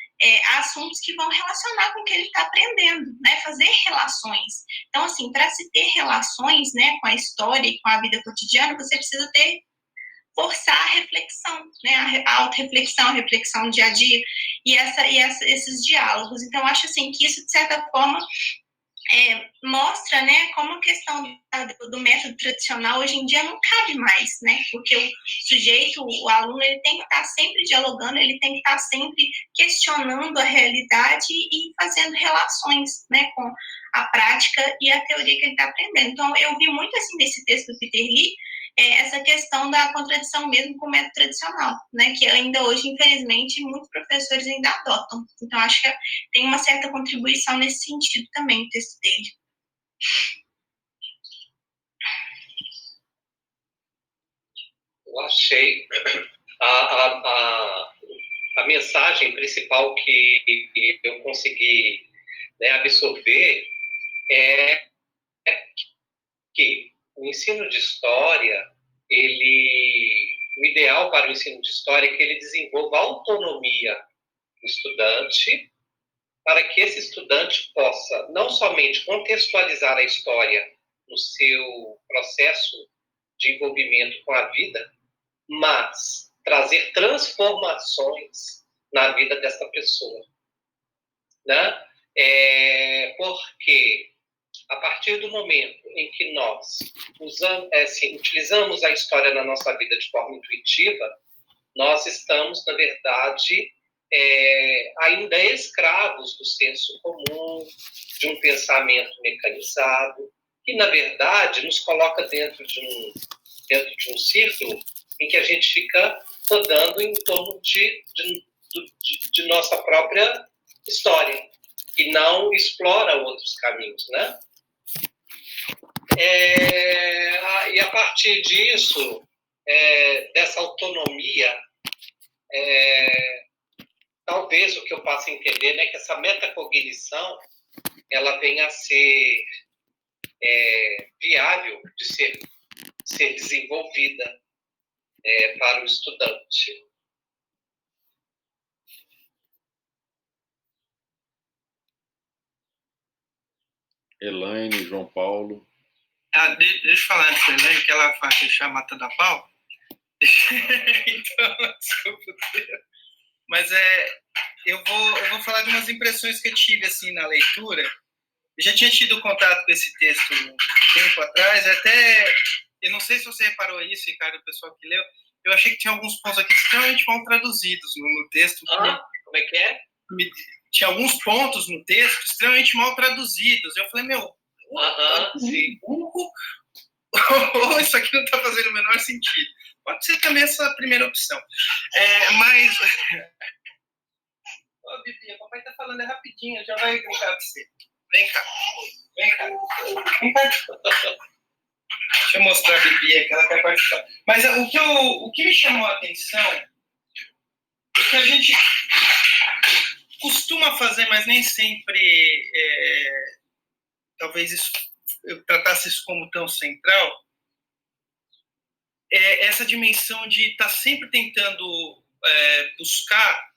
Speaker 2: assuntos que vão relacionar com o que ele está aprendendo, né? Fazer relações. Então, assim, para se ter relações, né, com a história e com a vida cotidiana, você precisa forçar a reflexão, né, a autorreflexão, a reflexão do dia a dia e esses diálogos. Então, acho assim que isso, de certa forma, mostra, né, como a questão do método tradicional hoje em dia não cabe mais, né, porque o sujeito, o aluno, ele tem que estar sempre dialogando, ele tem que estar sempre questionando a realidade e fazendo relações, né, com a prática e a teoria que ele está aprendendo. Então, eu vi muito, assim, nesse texto do Peter Lee, essa questão da contradição mesmo com o método tradicional, né, que ainda hoje, infelizmente, muitos professores ainda adotam. Então, acho que tem uma certa contribuição nesse sentido também, o texto dele.
Speaker 5: Eu achei a mensagem principal que eu consegui, né, absorver é que o ensino de história, o ideal para o ensino de história é que ele desenvolva autonomia do estudante, para que esse estudante possa não somente contextualizar a história no seu processo de envolvimento com a vida, mas trazer transformações na vida dessa pessoa, né? Porque a partir do momento em que nós utilizamos a história na nossa vida de forma intuitiva, nós estamos, na verdade, ainda escravos do senso comum, de um pensamento mecanizado, que, na verdade, nos coloca dentro de um círculo em que a gente fica rodando em torno de nossa própria história e não explora outros caminhos, né? E a partir disso, dessa autonomia, talvez o que eu possa entender, né, que essa metacognição ela venha a ser viável de ser desenvolvida para o estudante.
Speaker 1: Elaine, João Paulo.
Speaker 4: Deixa eu falar antes, né, que ela vai fechar matando a pau. Então, desculpa. Mas eu vou falar de umas impressões que eu tive assim, na leitura. Eu já tinha tido contato com esse texto um tempo atrás, até, eu não sei se você reparou isso, Ricardo, o pessoal que leu, eu achei que tinha alguns pontos aqui extremamente mal traduzidos no texto.
Speaker 5: Como é que é?
Speaker 4: Tinha alguns pontos no texto extremamente mal traduzidos. Eu falei,
Speaker 5: sim.
Speaker 4: Isso aqui não está fazendo o menor sentido. Pode ser também essa primeira opção. Mas... Ô, Bibi, a papai está falando rapidinho, já vai brincar com você. Vem cá. Deixa eu mostrar a Bibi aqui, ela quer participar. Mas o que me chamou a atenção é que a gente costuma fazer, mas nem sempre talvez eu tratasse isso como tão central, essa dimensão de estar sempre tentando buscar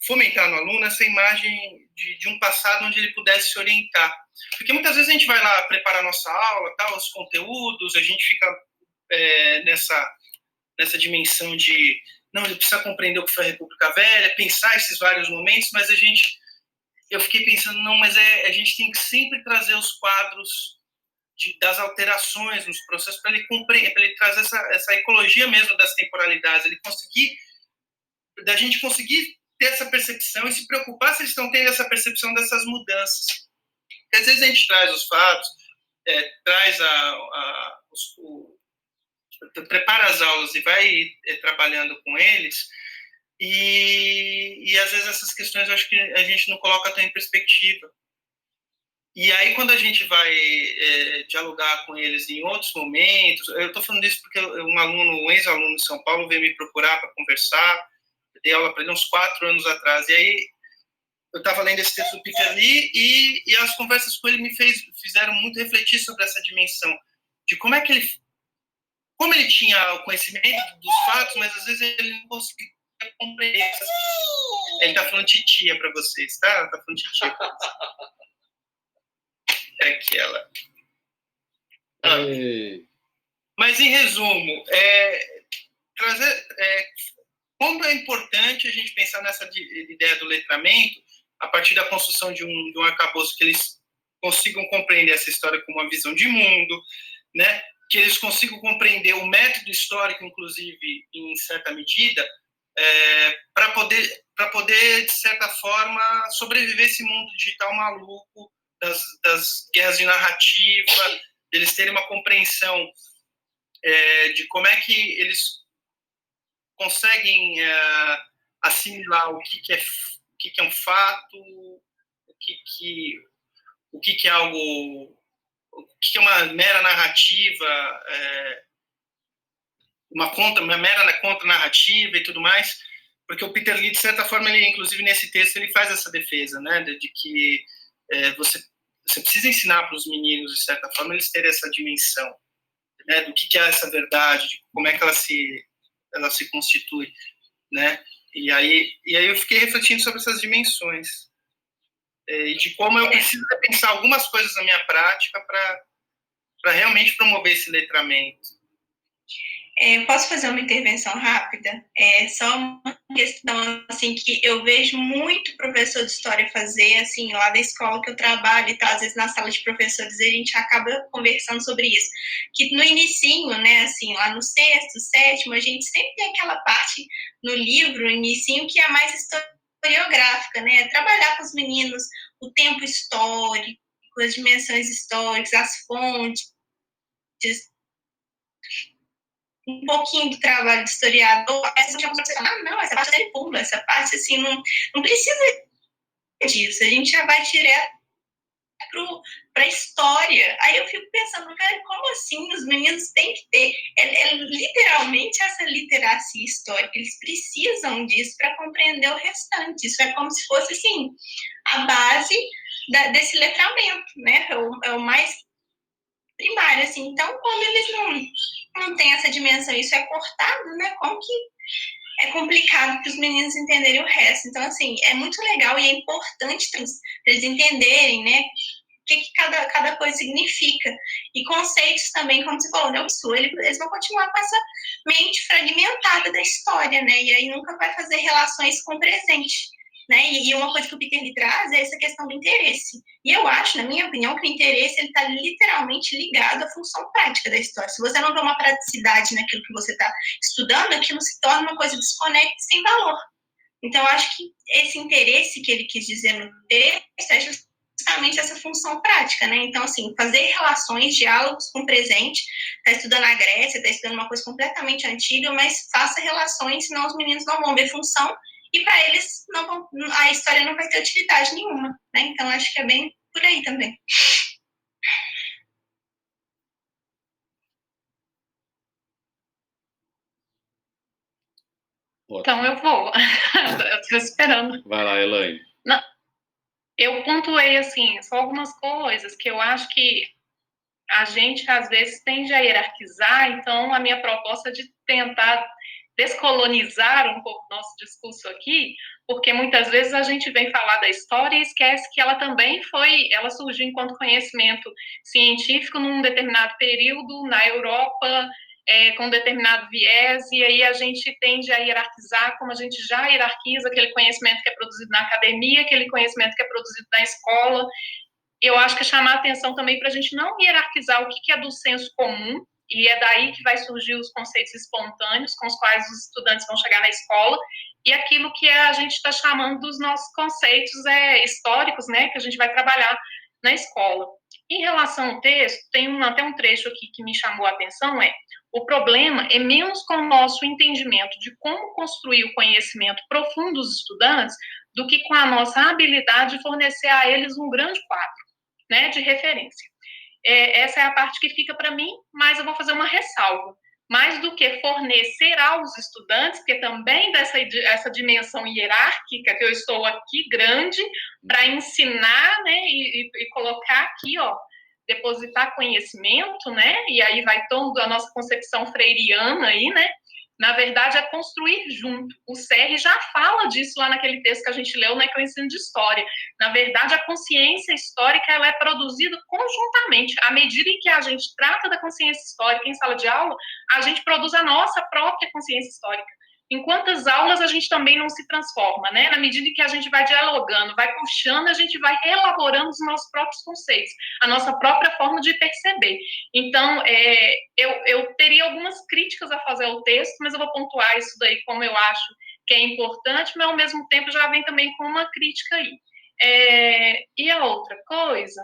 Speaker 4: fomentar no aluno essa imagem de um passado onde ele pudesse se orientar. Porque muitas vezes a gente vai lá preparar nossa aula, os conteúdos, a gente fica nessa dimensão de não, ele precisa compreender o que foi a República Velha, pensar esses vários momentos, mas eu fiquei pensando, não, mas a gente tem que sempre trazer os quadros das alterações nos processos para ele compreender, para ele trazer essa ecologia mesmo das temporalidades, da gente conseguir ter essa percepção e se preocupar se eles estão tendo essa percepção dessas mudanças. Porque às vezes a gente traz os fatos, traz prepara as aulas e vai trabalhando com eles, e às vezes essas questões eu acho que a gente não coloca tão em perspectiva. E aí, quando a gente vai dialogar com eles em outros momentos, eu estou falando isso porque um ex-aluno de São Paulo veio me procurar para conversar, eu dei aula para ele uns 4 anos atrás, e aí eu estava lendo esse texto do Peter Lee e as conversas com ele me fizeram muito refletir sobre essa dimensão de como ele tinha o conhecimento dos fatos, mas às vezes ele não conseguia compreender. Ele está falando titia para vocês, tá? Está falando titia para vocês. É aquela. Mas, em resumo, como é importante a gente pensar nessa ideia do letramento a partir da construção de um arcabouço que eles consigam compreender essa história com uma visão de mundo, né? Que eles consigam compreender o método histórico, inclusive, em certa medida, para poder, de certa forma, sobreviver esse mundo digital maluco, das guerras de narrativa, eles terem uma compreensão de como é que eles conseguem assimilar o que é um fato, o que é algo, o que é uma mera narrativa, uma mera contra-narrativa e tudo mais, porque o Peter Lee, de certa forma, ele, inclusive nesse texto, ele faz essa defesa, né, de que você precisa ensinar para os meninos, de certa forma, eles terem essa dimensão, né, do que é essa verdade, de como é que ela se constitui, né? E aí eu fiquei refletindo sobre essas dimensões e de como eu preciso pensar algumas coisas na minha prática para realmente promover esse letramento.
Speaker 2: Posso fazer uma intervenção rápida? Só uma questão assim que eu vejo muito professor de história fazer, assim, lá da escola que eu trabalho e tal, às vezes na sala de professores a gente acaba conversando sobre isso. Que no inicinho, né, assim, lá no sexto, sétimo, a gente sempre tem aquela parte no livro, no inicinho, que é mais historiográfica, né? Trabalhar com os meninos o tempo histórico, as dimensões históricas, as fontes, um pouquinho do trabalho do historiador, essa parte ele pula, essa parte, assim, não precisa disso, a gente já vai direto para a história. Aí eu fico pensando, cara, como assim? Os meninos têm que ter, literalmente essa literacia histórica, eles precisam disso para compreender o restante, isso é como se fosse, assim, a base desse letramento, né, é o mais primário, assim, então quando eles não têm essa dimensão, isso é cortado, né, como que é complicado para os meninos entenderem o resto. Então, assim, é muito legal e é importante para eles entenderem, né, o que cada coisa significa. E conceitos também, como você falou, né, eles vão continuar com essa mente fragmentada da história, né, e aí nunca vai fazer relações com o presente. Né? E uma coisa que o Peter Lee traz é essa questão do interesse. E eu acho, na minha opinião, que o interesse está literalmente ligado à função prática da história. Se você não vê uma praticidade naquilo que você está estudando, aquilo se torna uma coisa desconecta e sem valor. Então, eu acho que esse interesse que ele quis dizer no texto é justamente essa função prática, né? Então, assim, fazer relações, diálogos com o presente, está estudando a Grécia, está estudando uma coisa completamente antiga, mas faça relações, senão os meninos não vão ver função e para eles a história não vai ter utilidade nenhuma, né? Então, acho que é bem por aí também.
Speaker 3: Então eu vou. Eu estou esperando.
Speaker 1: Vai lá, Elaine.
Speaker 3: Não, eu pontuei, assim, só algumas coisas que eu acho que a gente, às vezes, tende a hierarquizar, então a minha proposta é de tentar descolonizar um pouco o nosso discurso aqui, porque muitas vezes a gente vem falar da história e esquece que ela também ela surgiu enquanto conhecimento científico num determinado período na Europa, com determinado viés, e aí a gente tende a hierarquizar, como a gente já hierarquiza aquele conhecimento que é produzido na academia, aquele conhecimento que é produzido na escola. Eu acho que é chamar a atenção também para a gente não hierarquizar o que é do senso comum, e é daí que vai surgir os conceitos espontâneos com os quais os estudantes vão chegar na escola, e aquilo que a gente está chamando dos nossos conceitos históricos, né, que a gente vai trabalhar na escola. Em relação ao texto, tem até um trecho aqui que me chamou a atenção, o problema é menos com o nosso entendimento de como construir o conhecimento profundo dos estudantes do que com a nossa habilidade de fornecer a eles um grande quadro, né, de referência. Essa é a parte que fica para mim, mas eu vou fazer uma ressalva. Mais do que fornecer aos estudantes, porque também essa dimensão hierárquica que eu estou aqui grande para ensinar, né, e colocar aqui, ó, depositar conhecimento, né, e aí vai toda a nossa concepção freiriana aí, né, na verdade, é construir junto. O CR já fala disso lá naquele texto que a gente leu, né, que é o ensino de história. Na verdade, a consciência histórica ela é produzida conjuntamente. À medida em que a gente trata da consciência histórica em sala de aula, a gente produz a nossa própria consciência histórica. Em quantas aulas a gente também não se transforma, né? Na medida que a gente vai dialogando, vai puxando, a gente vai elaborando os nossos próprios conceitos, a nossa própria forma de perceber. Então, eu teria algumas críticas a fazer ao texto, mas eu vou pontuar isso daí como eu acho que é importante, mas ao mesmo tempo já vem também com uma crítica aí. E a outra coisa,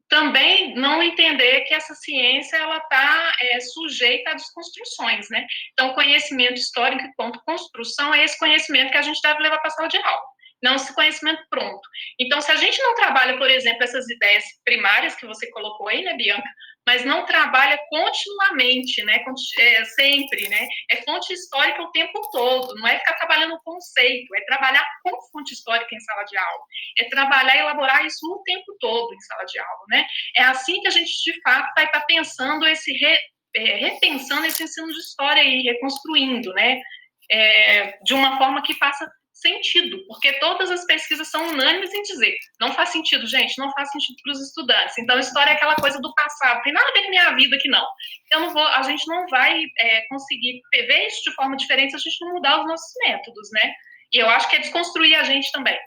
Speaker 3: também não entender que essa ciência ela está sujeita a desconstruções, né? Então, conhecimento histórico enquanto construção é esse conhecimento que a gente deve levar para a sala de aula, não esse conhecimento pronto. Então, se a gente não trabalha, por exemplo, essas ideias primárias que você colocou aí, né, Bianca, mas não trabalha continuamente, né, sempre, né, é fonte histórica o tempo todo, não é ficar trabalhando o conceito, é trabalhar com fonte histórica em sala de aula, é trabalhar e elaborar isso o tempo todo em sala de aula, né, é assim que a gente, de fato, vai estar pensando repensando esse ensino de história e reconstruindo, né, de uma forma que faça sentido, porque todas as pesquisas são unânimes em dizer, não faz sentido, gente, não faz sentido para os estudantes. Então, a história é aquela coisa do passado, tem nada a ver com minha vida aqui, não. A gente não vai conseguir ver isso de forma diferente se a gente não mudar os nossos métodos, né? E eu acho que é desconstruir a gente também.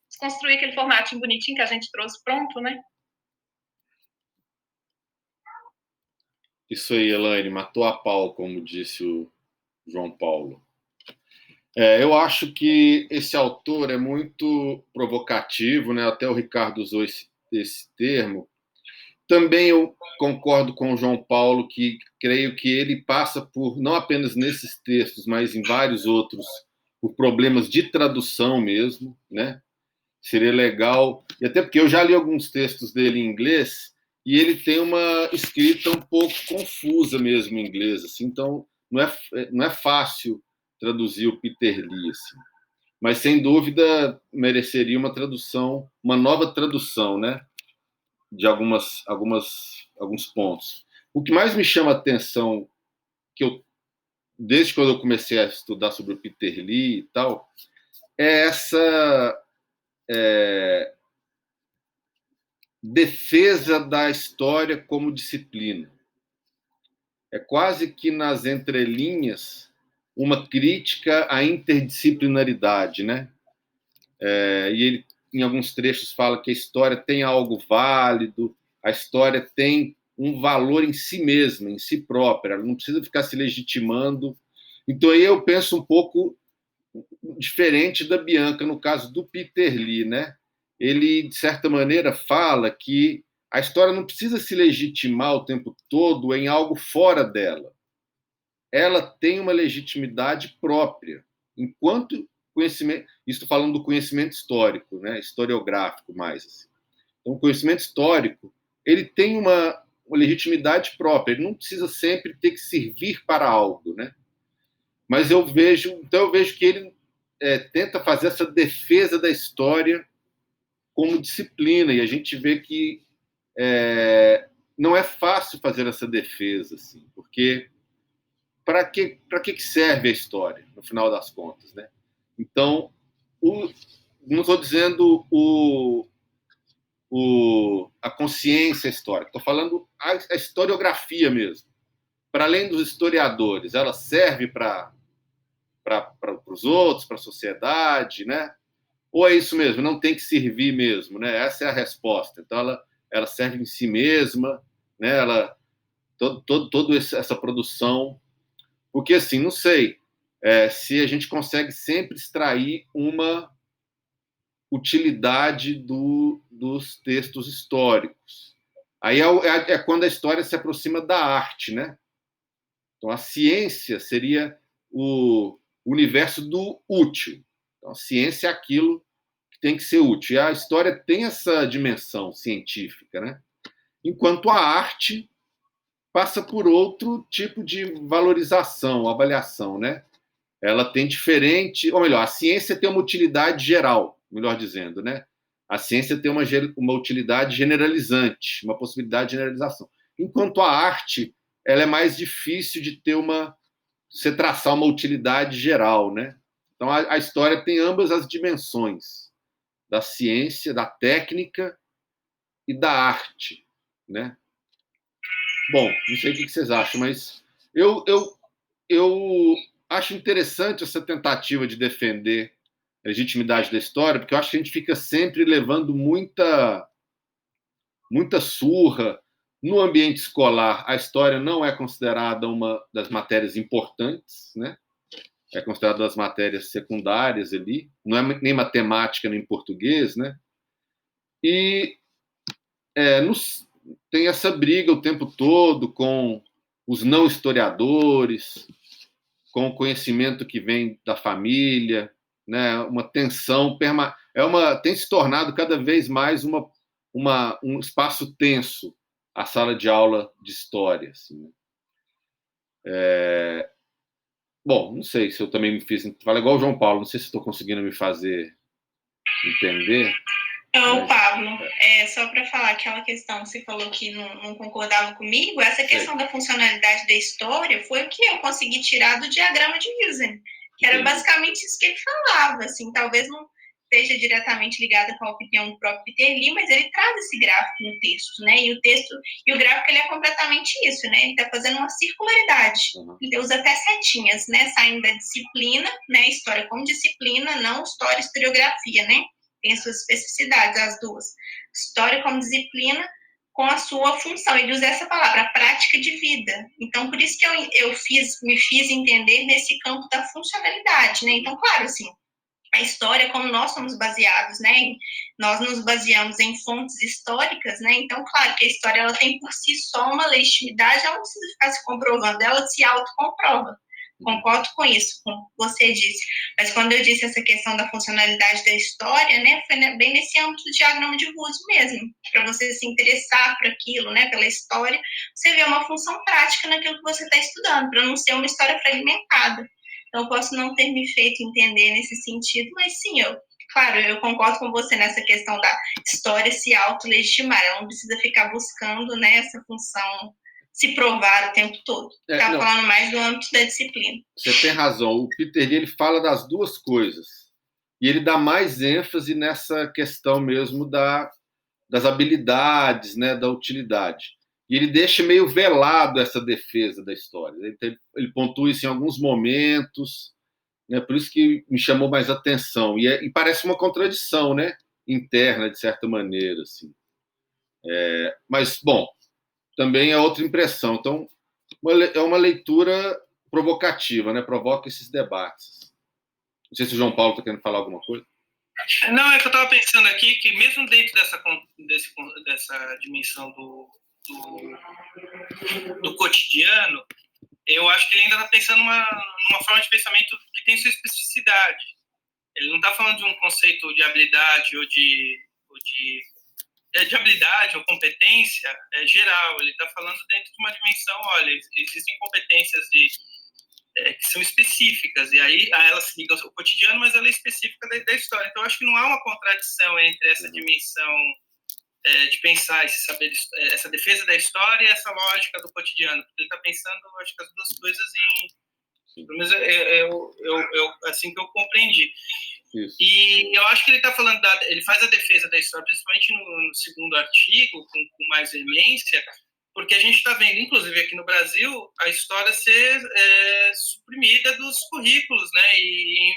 Speaker 3: Desconstruir aquele formatinho bonitinho que a gente trouxe pronto, né?
Speaker 1: Isso aí, Elaine, matou a pau, como disse o João Paulo. Eu acho que esse autor é muito provocativo, né? Até o Ricardo usou esse termo. Também eu concordo com o João Paulo, que creio que ele passa por, não apenas nesses textos, mas em vários outros, por problemas de tradução mesmo, né? Seria legal, e até porque eu já li alguns textos dele em inglês, e ele tem uma escrita um pouco confusa mesmo em inglês, assim, então não é fácil traduzir o Peter Lee, assim. Mas sem dúvida mereceria uma tradução, uma nova tradução, né, de alguns pontos. O que mais me chama a atenção, desde quando eu comecei a estudar sobre o Peter Lee e tal, é essa defesa da história como disciplina. É quase que nas entrelinhas uma crítica à interdisciplinaridade, né? E ele, em alguns trechos, fala que a história tem algo válido, a história tem um valor em si mesma, em si própria, ela não precisa ficar se legitimando. Então, aí eu penso um pouco diferente da Bianca, no caso do Peter Lee, né? Ele, de certa maneira, fala que a história não precisa se legitimar o tempo todo em algo fora dela. Ela tem uma legitimidade própria, enquanto conhecimento. Estou falando do conhecimento histórico, né? Historiográfico mais. Assim. Então, o conhecimento histórico ele tem uma legitimidade própria. Ele não precisa sempre ter que servir para algo, né? Mas eu vejo que ele tenta fazer essa defesa da história como disciplina, e a gente vê que não é fácil fazer essa defesa, assim, porque para que serve a história, no final das contas, né? Então, não estou dizendo a consciência histórica, estou falando a historiografia mesmo. Para além dos historiadores, ela serve para os outros, para a sociedade, né? Ou é isso mesmo, não tem que servir mesmo, né? Essa é a resposta. Então, ela serve em si mesma, né? Toda essa produção. Porque, assim, não sei se a gente consegue sempre extrair uma utilidade dos textos históricos. Aí é quando a história se aproxima da arte, né? Então, a ciência seria o universo do útil. Então, a ciência é aquilo que tem que ser útil. E a história tem essa dimensão científica, né? Enquanto a arte passa por outro tipo de valorização, avaliação, né? Ela tem diferente, ou melhor, a ciência tem uma utilidade geral, melhor dizendo, né? A ciência tem uma utilidade generalizante, uma possibilidade de generalização. Enquanto a arte, ela é mais difícil de ter você traçar uma utilidade geral, né? Então, a história tem ambas as dimensões, da ciência, da técnica e da arte, né? Bom, não sei o que vocês acham, mas eu acho interessante essa tentativa de defender a legitimidade da história, porque eu acho que a gente fica sempre levando muita surra. No ambiente escolar, a história não é considerada uma das matérias importantes, né? É considerada das matérias secundárias ali, não é nem matemática nem português, né? E tem essa briga o tempo todo com os não historiadores, com o conhecimento que vem da família, né? Uma tensão tem se tornado cada vez mais um espaço tenso a sala de aula de história. Assim, né? Bom, não sei se eu também me fiz. Fala igual o João Paulo, não sei se estou conseguindo me fazer entender.
Speaker 2: Ô, Pablo, só para falar aquela questão que você falou que não concordava comigo, essa questão da funcionalidade da história foi o que eu consegui tirar do diagrama de Wilson, Que era basicamente isso que ele falava, assim, talvez não esteja diretamente ligada com a opinião do próprio Peter Lee, mas ele traz esse gráfico no texto, né? E o gráfico ele é completamente isso, né? Ele está fazendo uma circularidade. Ele usa até setinhas, né? Saindo da disciplina, né? História como disciplina, não história e historiografia, né? Tem as suas especificidades, as duas. História como disciplina com a sua função. Ele usa essa palavra, a prática de vida. Então, por isso que eu me fiz entender nesse campo da funcionalidade, né? Então, claro, assim, a história, como nós somos baseados, né? Nós nos baseamos em fontes históricas, né? Então, claro que a história ela tem por si só uma legitimidade, ela não precisa ficar se comprovando, ela se autocomprova. Concordo com isso, como você disse. Mas quando eu disse essa questão da funcionalidade da história, né, foi bem nesse âmbito do diagrama de Ruse mesmo, para você se interessar por aquilo, né, pela história, você vê uma função prática naquilo que você está estudando, para não ser uma história fragmentada. Então, eu posso não ter me feito entender nesse sentido, mas sim, claro, eu concordo com você nessa questão da história se autolegitimar, ela não precisa ficar buscando, né, essa função se provar o tempo todo. Estava falando mais do âmbito da disciplina.
Speaker 1: Você tem razão. O Peter Lee ele fala das duas coisas. E ele dá mais ênfase nessa questão mesmo das habilidades, né, da utilidade. E ele deixa meio velado essa defesa da história. Ele pontua isso em alguns momentos, né, por isso que me chamou mais atenção. E parece uma contradição, né, interna, de certa maneira. Assim. Mas, bom, também é outra impressão. Então, é uma leitura provocativa, né? Provoca esses debates. Não sei se o João Paulo está querendo falar alguma coisa.
Speaker 4: Não, é que eu estava pensando aqui que mesmo dentro dessa dimensão do cotidiano, eu acho que ele ainda está pensando numa forma de pensamento que tem sua especificidade. Ele não está falando de um conceito de habilidade ou de habilidade ou competência geral. Ele está falando dentro de uma dimensão, olha, existem competências que são específicas, e aí ela se liga ao cotidiano, mas ela é específica da história. Então, acho que não há uma contradição entre essa dimensão de pensar esse saber, essa defesa da história e essa lógica do cotidiano, porque ele está pensando, acho que as duas coisas pelo menos assim que eu compreendi.
Speaker 1: Isso.
Speaker 4: E eu acho que ele está falando, ele faz a defesa da história, principalmente no segundo artigo, com mais veemência, porque a gente está vendo, inclusive aqui no Brasil, a história ser suprimida dos currículos, né, e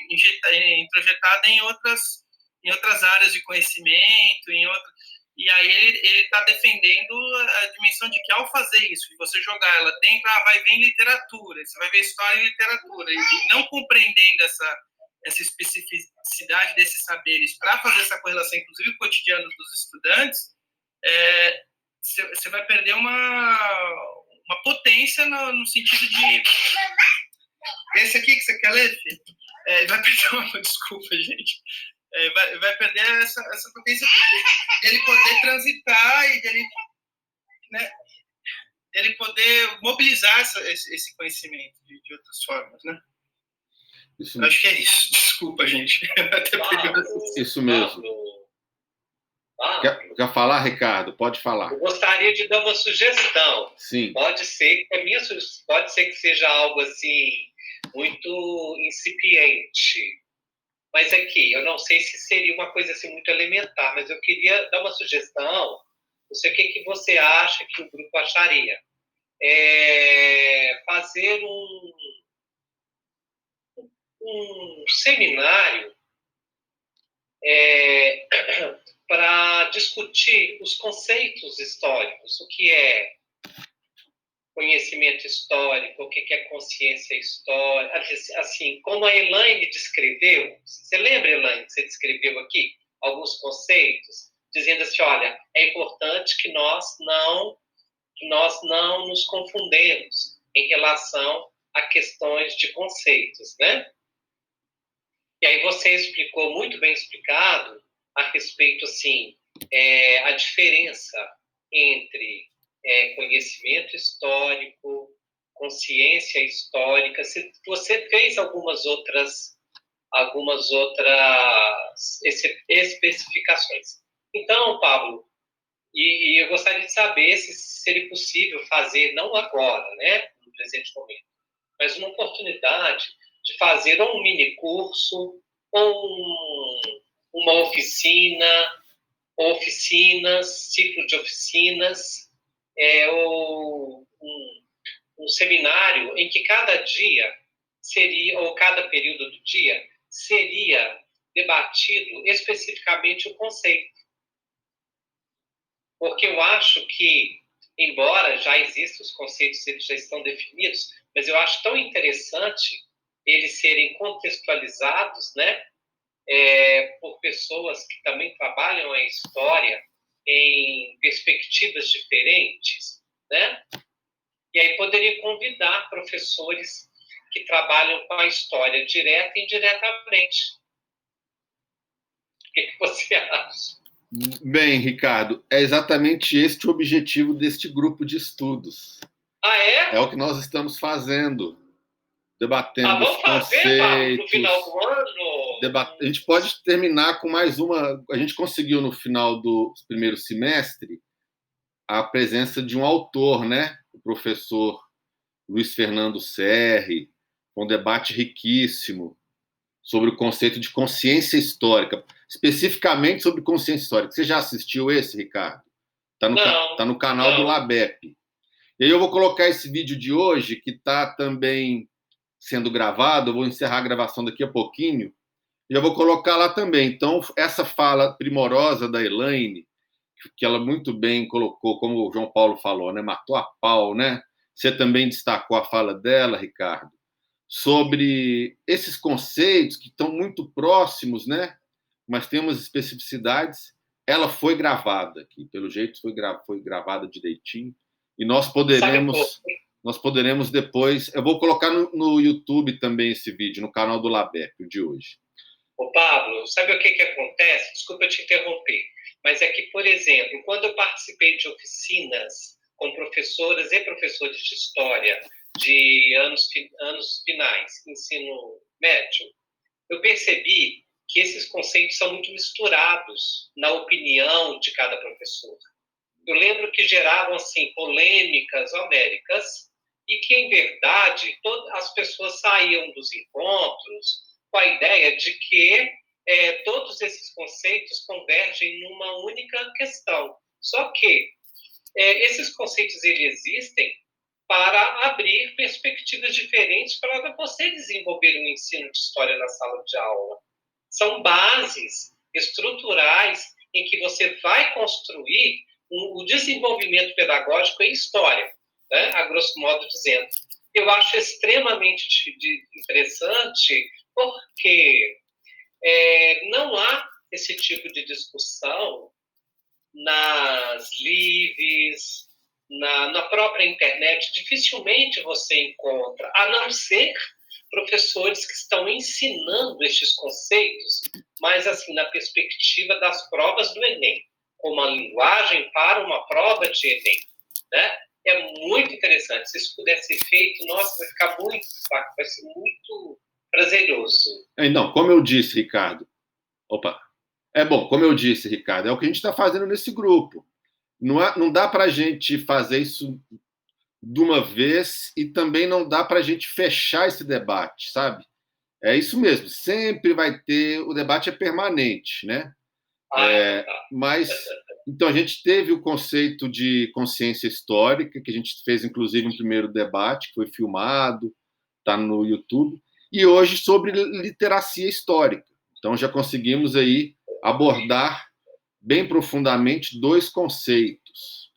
Speaker 4: introjetada em outras áreas de conhecimento, e aí ele está defendendo a dimensão de que, ao fazer isso, de você jogar ela dentro, vai ver em literatura, você vai ver história em literatura, e não compreendendo essa especificidade desses saberes para fazer essa correlação, inclusive o cotidiano dos estudantes, você vai perder uma potência no sentido de... Esse aqui que você quer ler, filho? Vai perder uma... Desculpa, gente. Vai perder essa potência dele poder transitar e dele, né, ele poder mobilizar esse conhecimento de outras formas, né?
Speaker 1: Isso,
Speaker 4: acho que é isso. Desculpa, gente.
Speaker 1: Isso mesmo. Quer falar, Ricardo? Pode falar.
Speaker 5: Eu gostaria de dar uma sugestão.
Speaker 1: Sim.
Speaker 5: Pode ser que seja algo assim muito incipiente. Mas aqui, eu não sei se seria uma coisa assim muito elementar, mas eu queria dar uma sugestão. Não sei o que você acha que o grupo acharia. Fazer um seminário para discutir os conceitos históricos, o que é conhecimento histórico, o que é consciência histórica, assim, como a Elaine descreveu. Você lembra, Elaine, que você descreveu aqui alguns conceitos, dizendo assim, olha, é importante que nós não nos confundemos em relação a questões de conceitos, né? E aí você explicou, muito bem explicado, a respeito, assim, a diferença entre conhecimento histórico, consciência histórica. Você fez algumas outras especificações. Então, Pablo, e eu gostaria de saber se seria possível fazer, não agora, né, no presente momento, mas uma oportunidade de fazer um mini curso, ou uma oficina, oficinas, ciclo de oficinas, ou um seminário em que cada dia seria, ou cada período do dia, seria debatido especificamente o conceito. Porque eu acho que, embora já existam os conceitos, eles já estão definidos, mas eu acho tão interessante eles serem contextualizados, né, por pessoas que também trabalham a história em perspectivas diferentes, né? E aí poderia convidar professores que trabalham com a história direta e indiretamente. O que você acha?
Speaker 1: Bem, Ricardo, é exatamente este o objetivo deste grupo de estudos.
Speaker 5: Ah, é?
Speaker 1: É o que nós estamos fazendo, debatendo os
Speaker 5: vamos fazer, Pablo, no final do ano?
Speaker 1: A gente pode terminar com mais uma. A gente conseguiu, no final do primeiro semestre, a presença de um autor, né? O professor Luiz Fernando Serri, um debate riquíssimo sobre o conceito de consciência histórica, especificamente sobre consciência histórica. Você já assistiu esse, Ricardo? Está no canal do LABEP. E aí eu vou colocar esse vídeo de hoje, que está também sendo gravado, eu vou encerrar a gravação daqui a pouquinho, e eu vou colocar lá também. Então, essa fala primorosa da Elaine, que ela muito bem colocou, como o João Paulo falou, né? Matou a pau, né? Você também destacou a fala dela, Ricardo, sobre esses conceitos que estão muito próximos, né? Mas tem umas especificidades. Ela foi gravada aqui, pelo jeito foi gravada direitinho, e nós poderemos depois. Eu vou colocar no YouTube também esse vídeo, no canal do LABEP, o de hoje.
Speaker 5: Ô, Pablo, sabe o que acontece? Desculpa te interromper, mas é que, por exemplo, quando eu participei de oficinas com professoras e professores de história de anos finais, ensino médio, eu percebi que esses conceitos são muito misturados na opinião de cada professor. Eu lembro que geravam, assim, polêmicas homéricas e que, em verdade, as pessoas saíam dos encontros com a ideia de que todos esses conceitos convergem numa única questão. Só que esses conceitos eles existem para abrir perspectivas diferentes para você desenvolver um ensino de história na sala de aula. São bases estruturais em que você vai construir o desenvolvimento pedagógico em história, né? A grosso modo dizendo. Eu acho extremamente interessante porque não há esse tipo de discussão nas lives, na própria internet. Dificilmente você encontra, a não ser professores que estão ensinando estes conceitos, mas assim, na perspectiva das provas do Enem, como a linguagem para uma prova de Enem, né? É muito interessante. Se isso puder ser feito, nossa, vai ficar muito, vai ser muito prazeroso.
Speaker 1: Então, como eu disse, Ricardo, como eu disse, Ricardo, é o que a gente está fazendo nesse grupo. Não dá para a gente fazer isso de uma vez e também não dá para a gente fechar esse debate, sabe? É isso mesmo, sempre vai ter, o debate é permanente, né? Mas, então, a gente teve o conceito de consciência histórica, que a gente fez, inclusive, um primeiro debate, que foi filmado, está no YouTube, e hoje sobre literacia histórica. Então, já conseguimos aí abordar bem profundamente 2 conceitos.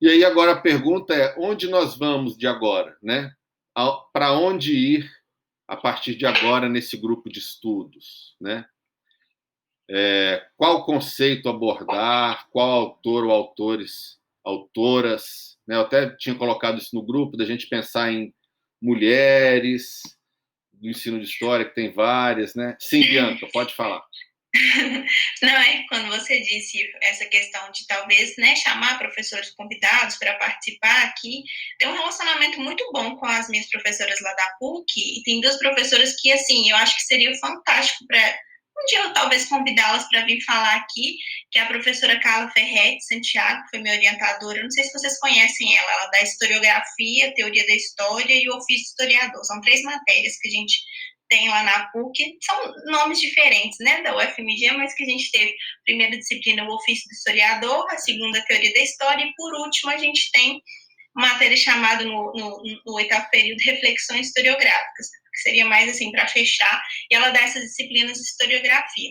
Speaker 1: E aí, agora a pergunta é, onde nós vamos de agora, né? Para onde ir a partir de agora nesse grupo de estudos, né? Qual conceito abordar, qual autor ou autoras, né? Eu até tinha colocado isso no grupo, da gente pensar em mulheres do ensino de história, que tem várias, né? Sim, Bianca, pode falar.
Speaker 2: Não, quando você disse essa questão de talvez, né, chamar professores convidados para participar aqui, tem um relacionamento muito bom com as minhas professoras lá da PUC, e tem 2 professoras que, assim, eu acho que seria fantástico para um dia eu talvez convidá-las para vir falar aqui, que é a professora Carla Ferretti Santiago, que foi minha orientadora. Eu não sei se vocês conhecem ela dá historiografia, teoria da história e o ofício historiador. São 3 matérias que a gente tem lá na PUC, são nomes diferentes, né, da UFMG, mas que a gente teve a primeira disciplina, o ofício do historiador, a segunda, a teoria da história, e por último a gente tem uma matéria chamada no oitavo período, reflexões historiográficas, que seria mais assim, para fechar, e ela dá essas disciplinas de historiografia.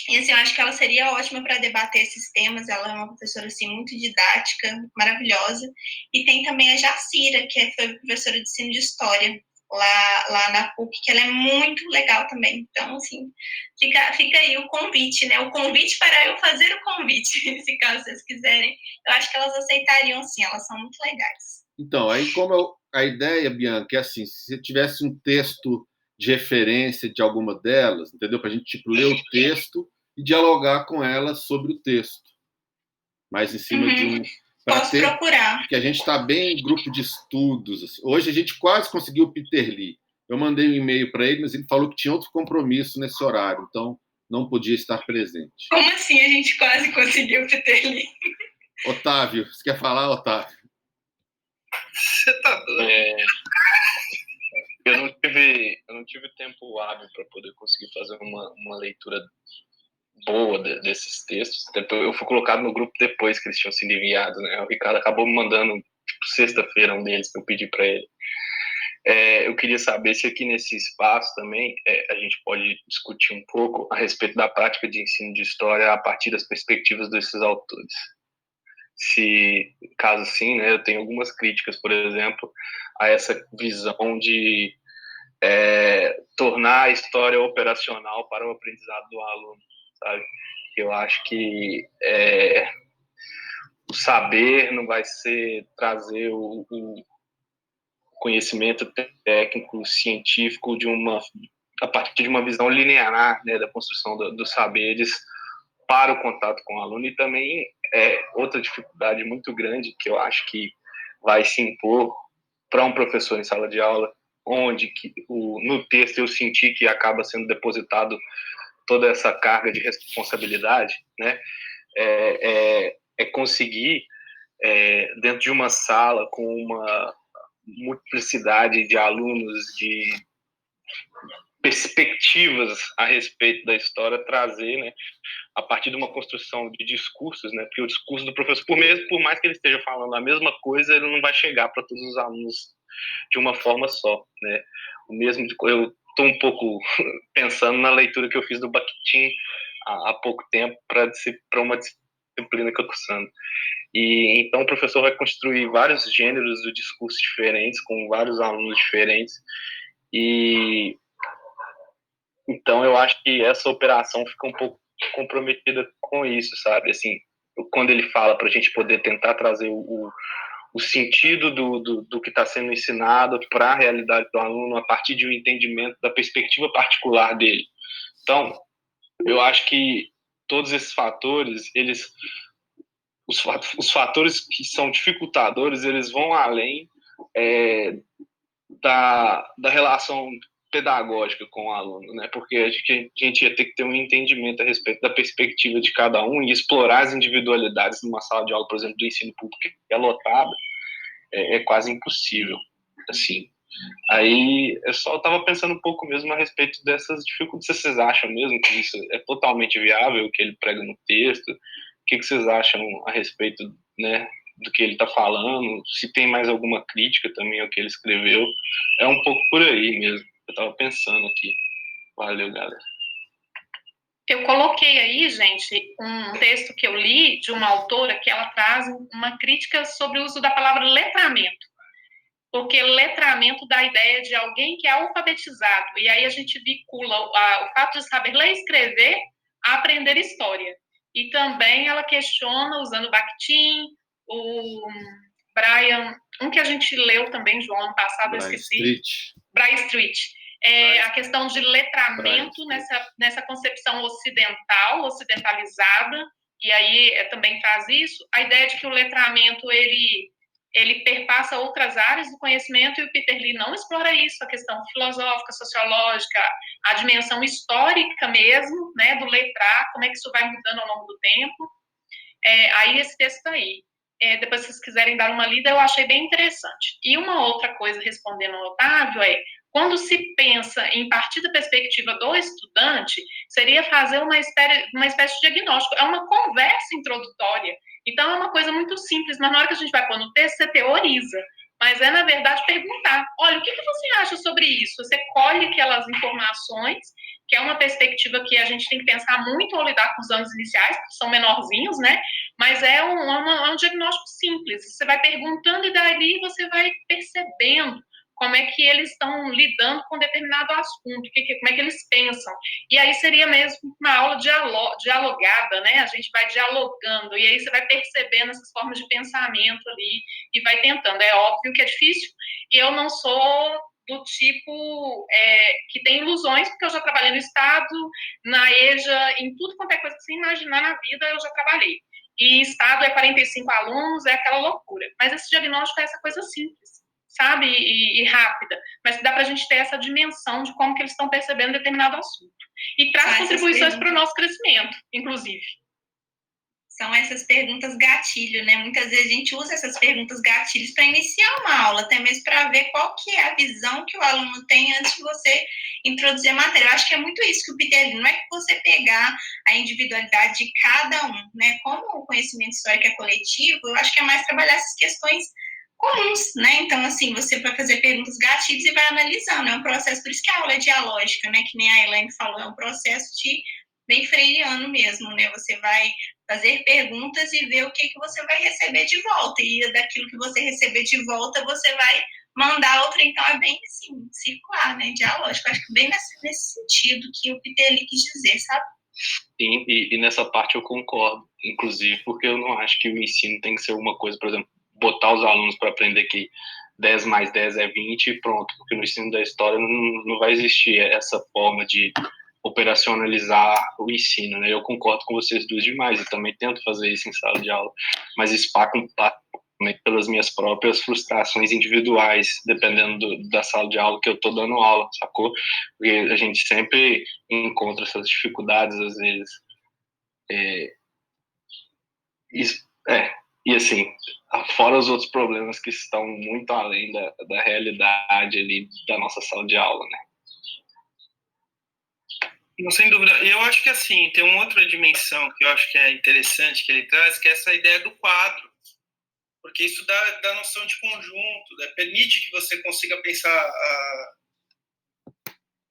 Speaker 2: E assim, eu acho que ela seria ótima para debater esses temas. Ela é uma professora assim, muito didática, maravilhosa. E tem também a Jacira, que foi professora de ensino de história lá na PUC, que ela é muito legal também. Então, assim, fica aí o convite, né? O convite para eu fazer o convite, se caso vocês quiserem. Eu acho que elas aceitariam sim, elas são muito legais.
Speaker 1: Então, aí a ideia, Bianca, é assim, se você tivesse um texto de referência de alguma delas, entendeu? Para a gente tipo, ler o texto e dialogar com elas sobre o texto. Mas em cima de um...
Speaker 2: Posso procurar.
Speaker 1: Porque a gente está bem em grupo de estudos. Assim. Hoje a gente quase conseguiu o Peter Lee. Eu mandei um e-mail para ele, mas ele falou que tinha outro compromisso nesse horário, então não podia estar presente.
Speaker 2: Como assim a gente quase conseguiu o Peter Lee?
Speaker 1: Otávio, você quer falar, Otávio?
Speaker 4: Você tá doido.
Speaker 6: Eu não tive tempo hábil para poder conseguir fazer uma leitura boa desses textos. Eu fui colocado no grupo depois que eles tinham sido enviados, né? O Ricardo acabou me mandando, tipo, sexta-feira, um deles, que eu pedi para ele. Eu queria saber se aqui nesse espaço também a gente pode discutir um pouco a respeito da prática de ensino de história a partir das perspectivas desses autores. Se, caso sim, né, eu tenho algumas críticas, por exemplo, a essa visão de tornar a história operacional para o aprendizado do aluno, sabe? Eu acho que o saber não vai ser trazer o conhecimento técnico, científico a partir de uma visão linear, né, da construção dos saberes para o contato com o aluno. E também outra dificuldade muito grande que eu acho que vai se impor para um professor em sala de aula, onde no texto eu senti que acaba sendo depositado toda essa carga de responsabilidade, né, conseguir, dentro de uma sala com uma multiplicidade de alunos, de perspectivas a respeito da história, trazer, né, a partir de uma construção de discursos, né, porque o discurso do professor, por mais que ele esteja falando a mesma coisa, ele não vai chegar para todos os alunos de uma forma só, né. Eu estou um pouco pensando na leitura que eu fiz do Bakhtin há pouco tempo para uma disciplina que eu estou cursando. E então o professor vai construir vários gêneros de discurso diferentes, com vários alunos diferentes, e então eu acho que essa operação fica um pouco comprometida com isso, sabe? Assim, quando ele fala para a gente poder tentar trazer o sentido do que está sendo ensinado para a realidade do aluno a partir de um entendimento da perspectiva particular dele. Então, eu acho que todos esses fatores, os fatores que são dificultadores, eles vão além da relação pedagógica com o aluno, né? Porque a gente ia ter que ter um entendimento a respeito da perspectiva de cada um e explorar as individualidades numa sala de aula, por exemplo, do ensino público que é lotada, é quase impossível, assim. Aí eu só estava pensando um pouco mesmo a respeito dessas dificuldades. Vocês acham mesmo que isso é totalmente viável, o que ele prega no texto? O que vocês acham a respeito, né, do que ele está falando? Se tem mais alguma crítica também ao que ele escreveu? É um pouco por aí mesmo. Eu estava pensando aqui. Valeu, galera.
Speaker 3: Eu coloquei aí, gente, um texto que eu li de uma autora que ela traz uma crítica sobre o uso da palavra letramento. Porque letramento dá a ideia de alguém que é alfabetizado. E aí a gente vincula o fato de saber ler e escrever a aprender história. E também ela questiona, usando o Bakhtin, o Brian, um que a gente leu também, João, ano passado, eu esqueci. Brian Street. A questão de letramento nessa concepção ocidentalizada, e aí também traz isso. A ideia de que o letramento, ele perpassa outras áreas do conhecimento, e o Peter Lee não explora isso, a questão filosófica, sociológica, a dimensão histórica mesmo, né, do letrar, como é que isso vai mudando ao longo do tempo. Aí esse texto aí. Depois, se vocês quiserem dar uma lida, eu achei bem interessante. E uma outra coisa, respondendo ao Otávio, quando se pensa em partir da perspectiva do estudante, seria fazer uma espécie de diagnóstico. É uma conversa introdutória. Então, é uma coisa muito simples, mas na hora que a gente vai pôr no texto, você teoriza. Mas é, na verdade, perguntar. Olha, o que você acha sobre isso? Você colhe aquelas informações, que é uma perspectiva que a gente tem que pensar muito ao lidar com os anos iniciais, que são menorzinhos, né? Mas é um diagnóstico simples. Você vai perguntando e dali você vai percebendo como é que eles estão lidando com determinado assunto, como é que eles pensam. E aí seria mesmo uma aula dialogada, né? A gente vai dialogando, e aí você vai percebendo essas formas de pensamento ali, e vai tentando. É óbvio que é difícil, e eu não sou do tipo que tem ilusões, porque eu já trabalhei no Estado, na EJA, em tudo quanto é coisa que você imaginar na vida, eu já trabalhei. E Estado é 45 alunos, é aquela loucura. Mas esse diagnóstico é essa coisa simples, sabe, e rápida, mas que dá para a gente ter essa dimensão de como que eles estão percebendo determinado assunto. E traz contribuições para o nosso crescimento, inclusive.
Speaker 2: São essas perguntas gatilho, né? Muitas vezes a gente usa essas perguntas gatilhos para iniciar uma aula, até mesmo para ver qual que é a visão que o aluno tem antes de você introduzir a matéria. Eu acho que é muito isso que o Peter Lee, não é que você pegar a individualidade de cada um, né? Como o conhecimento histórico é coletivo, eu acho que é mais trabalhar essas questões comuns, né? Então, assim, você vai fazer perguntas gatilhos e vai analisando. É um processo, por isso que a aula é dialógica, né? Que nem a Elaine falou, é um processo bem freiriano mesmo, né? Você vai fazer perguntas e ver o que você vai receber de volta. E daquilo que você receber de volta, você vai mandar outra. Então, é bem, assim, circular, né? Dialógico. Acho que bem nesse sentido que o Peter Lee quis dizer, sabe?
Speaker 6: Sim, e nessa parte eu concordo, inclusive, porque eu não acho que o ensino tem que ser uma coisa, por exemplo, botar os alunos para aprender que 10 mais 10 é 20 e pronto, porque no ensino da história não vai existir essa forma de operacionalizar o ensino, né? Eu concordo com vocês duas demais, e também tento fazer isso em sala de aula, mas isso passa pelas minhas próprias frustrações individuais, dependendo da sala de aula que eu estou dando aula, sacou? Porque a gente sempre encontra essas dificuldades, às vezes. E assim, fora os outros problemas que estão muito além da realidade ali da nossa sala de aula, né?
Speaker 4: Não, sem dúvida. Eu acho que, assim, tem uma outra dimensão que eu acho que é interessante que ele traz, que é essa ideia do quadro. Porque isso dá noção de conjunto, né? Permite que você consiga pensar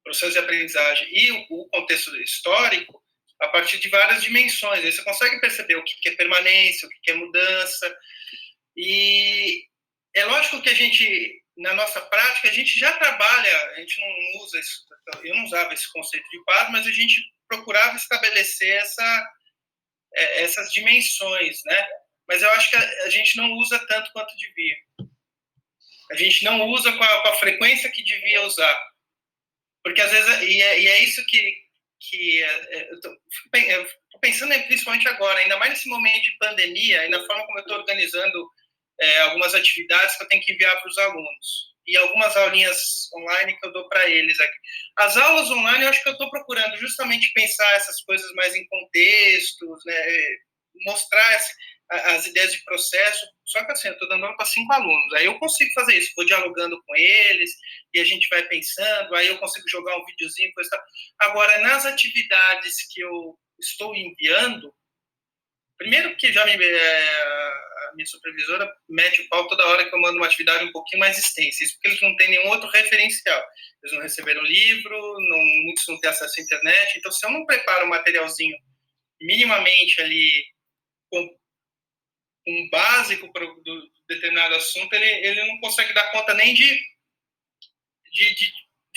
Speaker 4: processo de aprendizagem e o contexto histórico a partir de várias dimensões. Aí você consegue perceber o que é permanência, o que é mudança. E é lógico que a gente, na nossa prática, a gente já trabalha, a gente não usa isso, eu não usava esse conceito de quadro, mas a gente procurava estabelecer essas dimensões, né? Mas eu acho que a gente não usa tanto quanto devia. A gente não usa com a frequência que devia usar. Porque às vezes, e é isso que eu tô pensando principalmente agora, ainda mais nesse momento de pandemia, e na forma como eu estou organizando algumas atividades que eu tenho que enviar para os alunos. E algumas aulinhas online que eu dou para eles aqui. As aulas online, eu acho que eu estou procurando justamente pensar essas coisas mais em contextos, né? Mostrar as ideias de processo, só que assim, eu estou dando aula para 5 alunos, aí eu consigo fazer isso, vou dialogando com eles, e a gente vai pensando, aí eu consigo jogar um videozinho, coisa tal. Agora, nas atividades que eu estou enviando, primeiro que já a minha supervisora mete o pau toda hora que eu mando uma atividade um pouquinho mais extensa, isso porque eles não têm nenhum outro referencial, eles não receberam livro, muitos não têm acesso à internet, então se eu não preparo um materialzinho minimamente ali com um básico para determinado assunto, ele não consegue dar conta nem de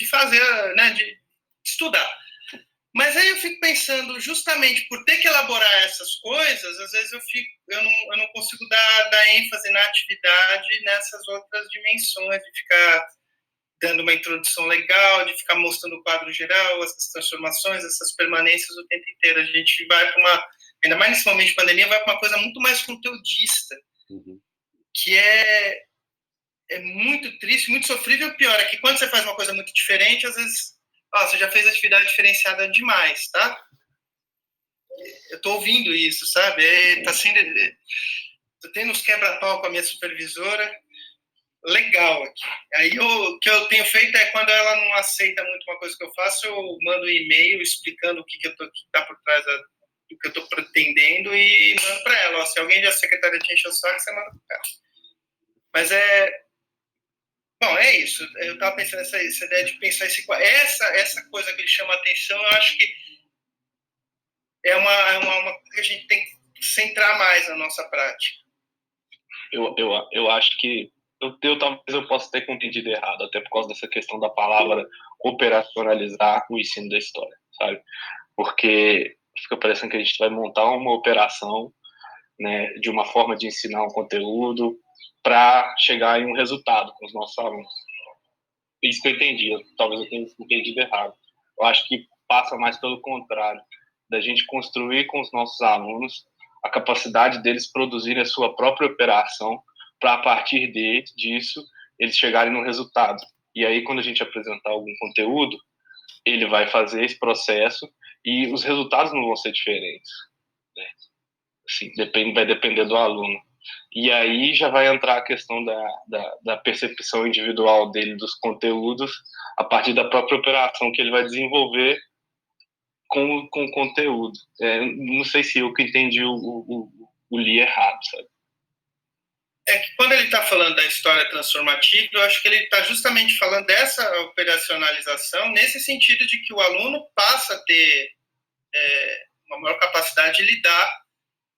Speaker 4: fazer, né, de estudar. Mas aí eu fico pensando, justamente por ter que elaborar essas coisas, às vezes eu não consigo dar ênfase na atividade nessas outras dimensões, de ficar dando uma introdução legal, de ficar mostrando o quadro geral, essas transformações, essas permanências o tempo inteiro. A gente vai para ainda mais nesse momento de pandemia, vai para uma coisa muito mais conteudista, que é muito triste, muito sofrível. O pior é que quando você faz uma coisa muito diferente, às vezes, você já fez atividade diferenciada demais, tá? Eu tô ouvindo isso, sabe? Tá sendo... Tô tendo uns quebra-pau com a minha supervisora, legal aqui. Aí o que eu tenho feito é, quando ela não aceita muito uma coisa que eu faço, eu mando um e-mail explicando o que está por trás do que eu estou pretendendo e mando para ela. Ó, se alguém da secretaria te encher o saco, você manda para ela. Mas bom, é isso. Eu estava pensando essa ideia de pensar essa coisa que ele chama a atenção, eu acho que é uma coisa que a gente tem que centrar mais na nossa prática.
Speaker 6: Eu acho que talvez eu possa ter compreendido errado, até por causa dessa questão da palavra operacionalizar o ensino da história, sabe? Porque fica parecendo que a gente vai montar uma operação, né, de uma forma de ensinar um conteúdo para chegar em um resultado com os nossos alunos. Isso que eu entendi, talvez eu tenha entendido errado. Eu acho que passa mais pelo contrário, da gente construir com os nossos alunos a capacidade deles produzirem a sua própria operação para, a partir disso, eles chegarem no resultado. E aí, quando a gente apresentar algum conteúdo, ele vai fazer esse processo e os resultados não vão ser diferentes, né? Assim, vai depender do aluno. E aí já vai entrar a questão da percepção individual dele dos conteúdos a partir da própria operação que ele vai desenvolver com o conteúdo. Não sei se eu que entendi o li errado, sabe?
Speaker 4: É que quando ele está falando da história transformativa, eu acho que ele está justamente falando dessa operacionalização nesse sentido de que o aluno passa a ter uma maior capacidade de lidar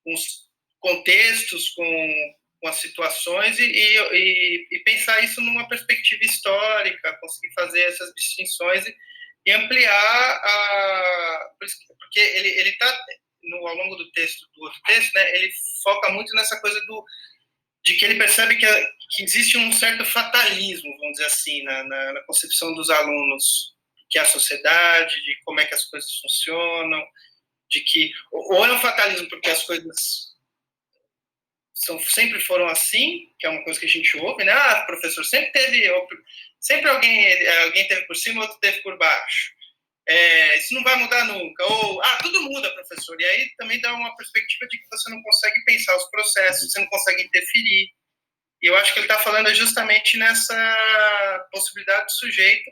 Speaker 4: com os contextos, com as situações e pensar isso numa perspectiva histórica, conseguir fazer essas distinções e ampliar porque ele está ao longo do outro texto, né, ele foca muito nessa coisa de que ele percebe que existe um certo fatalismo, vamos dizer assim, na concepção dos alunos, que é a sociedade, de como é que as coisas funcionam, de que ou é um fatalismo porque as coisas sempre foram assim, que é uma coisa que a gente ouve, né? Ah, professor, sempre alguém teve por cima, outro teve por baixo. Isso não vai mudar nunca. Ou, tudo muda, professor. E aí também dá uma perspectiva de que você não consegue pensar os processos, você não consegue interferir. E eu acho que ele está falando justamente nessa possibilidade do sujeito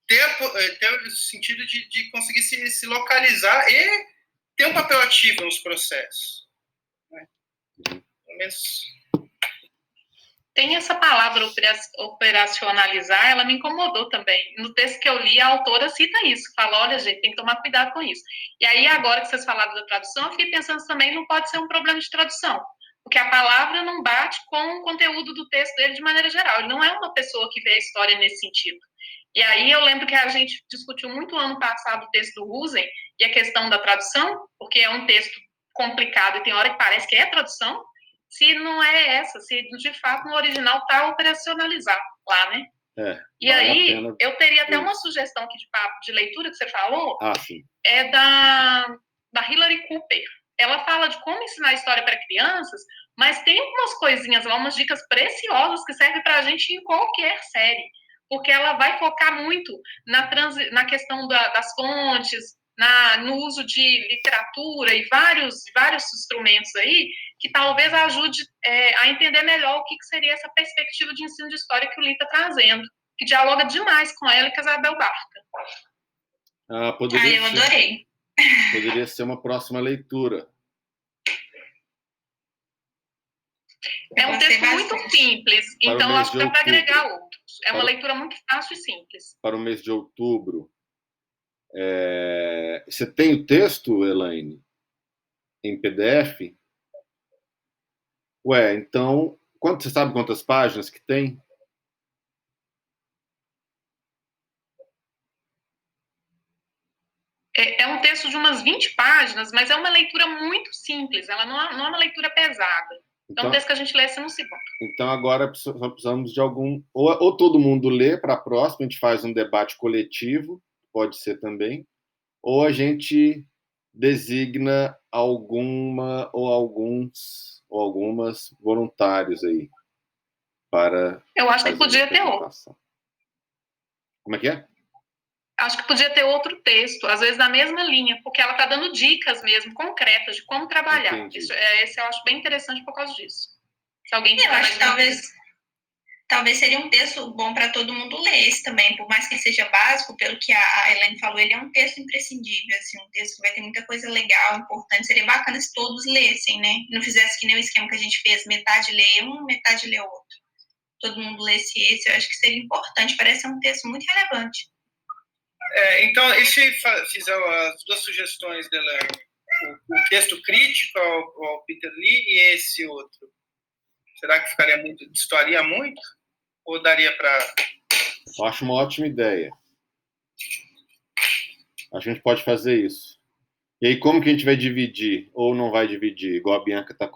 Speaker 4: ter o sentido de conseguir se localizar e ter um papel ativo nos processos. Né? Pelo menos...
Speaker 3: Tem essa palavra operacionalizar, ela me incomodou também. No texto que eu li, a autora cita isso, fala, olha, gente, tem que tomar cuidado com isso. E aí, agora que vocês falaram da tradução, eu fiquei pensando também, não pode ser um problema de tradução, porque a palavra não bate com o conteúdo do texto dele de maneira geral. Ele não é uma pessoa que vê a história nesse sentido. E aí eu lembro que a gente discutiu muito ano passado o texto do Husen e a questão da tradução, porque é um texto complicado e tem hora que parece que é tradução, se não é essa, se de fato no original está operacionalizado lá, né? E aí, eu teria até uma sugestão aqui de leitura que você falou,
Speaker 1: sim.
Speaker 3: é da Hilary Cooper. Ela fala de como ensinar história para crianças, mas tem algumas coisinhas lá, umas dicas preciosas que servem para a gente em qualquer série, porque ela vai focar muito na questão das fontes, no uso de literatura e vários instrumentos aí, que talvez ajude a entender melhor o que seria essa perspectiva de ensino de história que o Li está trazendo, que dialoga demais com ela e com a Isabel Barca.
Speaker 2: Eu adorei.
Speaker 1: Poderia ser uma próxima leitura.
Speaker 3: É um texto muito simples, então acho que dá para agregar outros. É uma leitura muito fácil e simples.
Speaker 1: Para o mês de outubro. Você tem o texto, Elaine, em PDF? Então, você sabe quantas páginas que tem?
Speaker 3: É um texto de umas 20 páginas, mas é uma leitura muito simples, ela não é uma leitura pesada. Então, é um texto que a gente lê assim num segundo.
Speaker 1: Então, agora só precisamos de algum... Ou todo mundo lê para a próxima, a gente faz um debate coletivo, pode ser também, ou a gente designa alguma ou algumas voluntários aí para...
Speaker 3: Eu acho que podia ter outro.
Speaker 1: Como é que é?
Speaker 3: Acho que podia ter outro texto, às vezes na mesma linha, porque ela está dando dicas mesmo, concretas, de como trabalhar. Esse eu acho bem interessante por causa disso. Se alguém
Speaker 2: Eu acho que talvez seria um texto bom para todo mundo ler esse também, por mais que ele seja básico, pelo que a Elaine falou, ele é um texto imprescindível, assim, um texto que vai ter muita coisa legal, importante. Seria bacana se todos lessem, né? Não fizesse que nem o esquema que a gente fez, metade lê um, metade lê outro. Todo mundo lesse esse, eu acho que seria importante, parece um texto muito relevante.
Speaker 4: Então, e se fizer as duas sugestões da Elaine? O texto crítico ao Peter Lee e esse outro? Será que destoaria muito? Ou daria para...
Speaker 1: Eu acho uma ótima ideia. A gente pode fazer isso. E aí, como que a gente vai dividir? Ou não vai dividir? Igual a Bianca está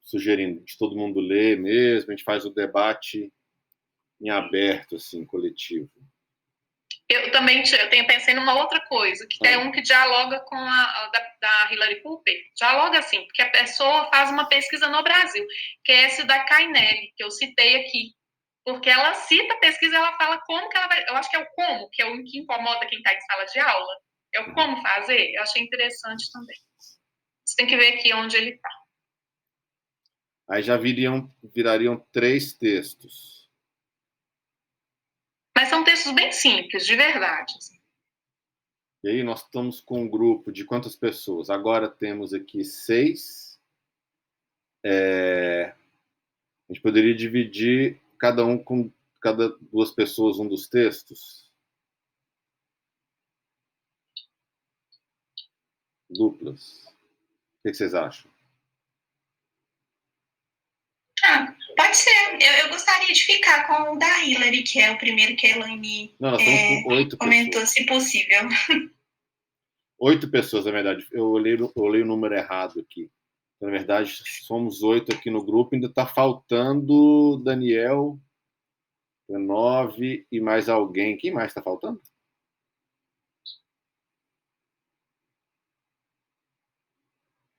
Speaker 1: sugerindo, de todo mundo ler mesmo, a gente faz o debate em aberto, assim, coletivo.
Speaker 3: Eu também pensei numa outra coisa, que é um que dialoga com a da Hilary Cooper. Dialoga assim, porque a pessoa faz uma pesquisa no Brasil, que é esse da Kainelli, que eu citei aqui. Porque ela cita a pesquisa e ela fala como que ela vai... Eu acho que é o como, que é o que incomoda quem está em sala de aula. É o como fazer. Eu achei interessante também. Você tem que ver aqui onde ele está.
Speaker 1: Aí já virariam 3 textos.
Speaker 3: Mas são textos bem simples, de verdade.
Speaker 1: E aí nós estamos com um grupo de quantas pessoas? Agora temos aqui 6. A gente poderia dividir cada 2 pessoas um dos textos? Duplas. O que vocês acham?
Speaker 2: Pode ser. Eu gostaria de ficar com o da Hilary, que é o primeiro que a Elaine
Speaker 1: nós estamos com 8
Speaker 2: comentou,
Speaker 1: pessoas.
Speaker 2: se possível.
Speaker 1: 8 pessoas, na verdade. Eu olhei o número errado aqui. Então, na verdade, somos 8 aqui no grupo. Ainda está faltando Daniel, 9 e mais alguém. Quem mais está faltando?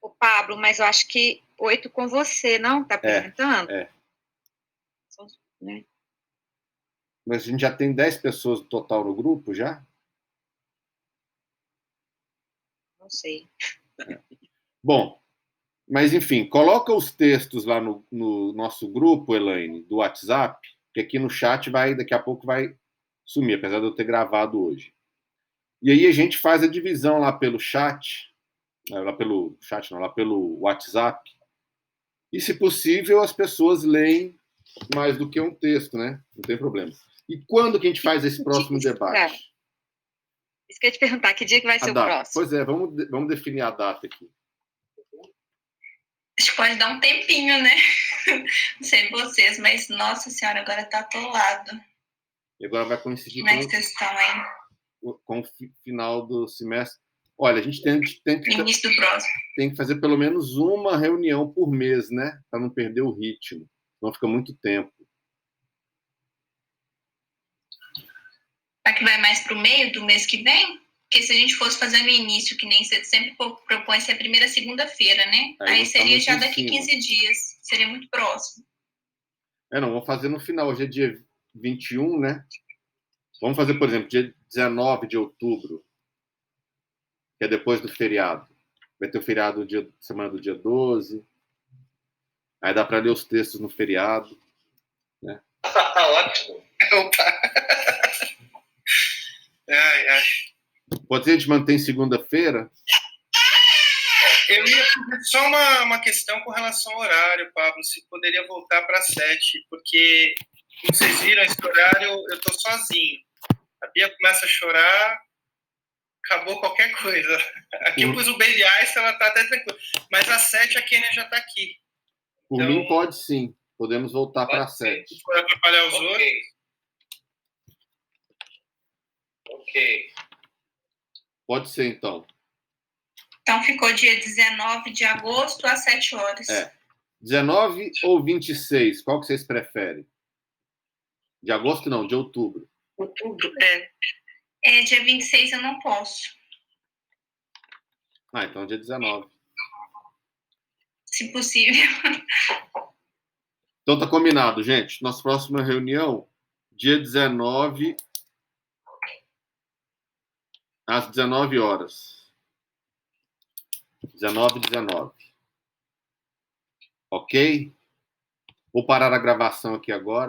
Speaker 7: O Pablo, mas eu acho que 8 com você, não? Está apresentando? Né?
Speaker 1: Mas a gente já tem 10 pessoas no total no grupo, já?
Speaker 7: Não sei.
Speaker 1: Bom, mas enfim, coloca os textos lá no nosso grupo, Elaine, do WhatsApp, que aqui no chat daqui a pouco vai sumir, apesar de eu ter gravado hoje. E aí a gente faz a divisão lá pelo chat, lá pelo WhatsApp, e se possível as pessoas leem mais do que um texto, né? Não tem problema. E quando que a gente faz esse próximo debate?
Speaker 7: Isso que eu ia te perguntar, que dia que vai ser o próximo?
Speaker 1: Pois é, vamos definir a data aqui.
Speaker 2: Acho que pode dar um tempinho, né? Não sei vocês, mas nossa senhora, agora tá atolado.
Speaker 1: E agora vai coincidir com o final do semestre. Olha, a gente
Speaker 2: início do próximo.
Speaker 1: Tem que fazer pelo menos uma reunião por mês, né? Para não perder o ritmo. Senão fica muito tempo.
Speaker 2: Será que vai mais para o meio do mês que vem? Porque se a gente fosse fazer no início, que nem você sempre propõe, ser a primeira segunda-feira, né? Aí seria já daqui 15 dias. Seria muito próximo.
Speaker 1: Não, vamos fazer no final. Hoje é dia 21, né? Vamos fazer, por exemplo, dia 19 de outubro, que é depois do feriado. Vai ter o feriado semana do dia 12. Aí dá para ler os textos no feriado. Né?
Speaker 5: Ótimo.
Speaker 1: Pode ser a gente mantém segunda-feira?
Speaker 4: Eu ia fazer só uma questão com relação ao horário, Pablo, se poderia voltar para 7, porque, como vocês viram, esse horário eu estou sozinho. A Bia começa a chorar, acabou qualquer coisa. Aqui eu pus o Baby Ice, ela está até tranquila. Mas às 7 a Kênia já está aqui.
Speaker 1: Por mim, pode sim. Podemos voltar para 7.
Speaker 4: Se for atrapalhar os outros.
Speaker 5: Ok.
Speaker 1: Pode ser, então.
Speaker 2: Então, ficou dia 19 de agosto, às 7 horas.
Speaker 1: 19 ou 26? Qual que vocês preferem? De agosto, não, de outubro.
Speaker 2: Outubro, dia 26 eu não posso.
Speaker 1: Então dia 19.
Speaker 2: Se possível.
Speaker 1: Então tá combinado, gente. Nossa próxima reunião, dia 19, às 19 horas. 19. Ok? Vou parar a gravação aqui agora.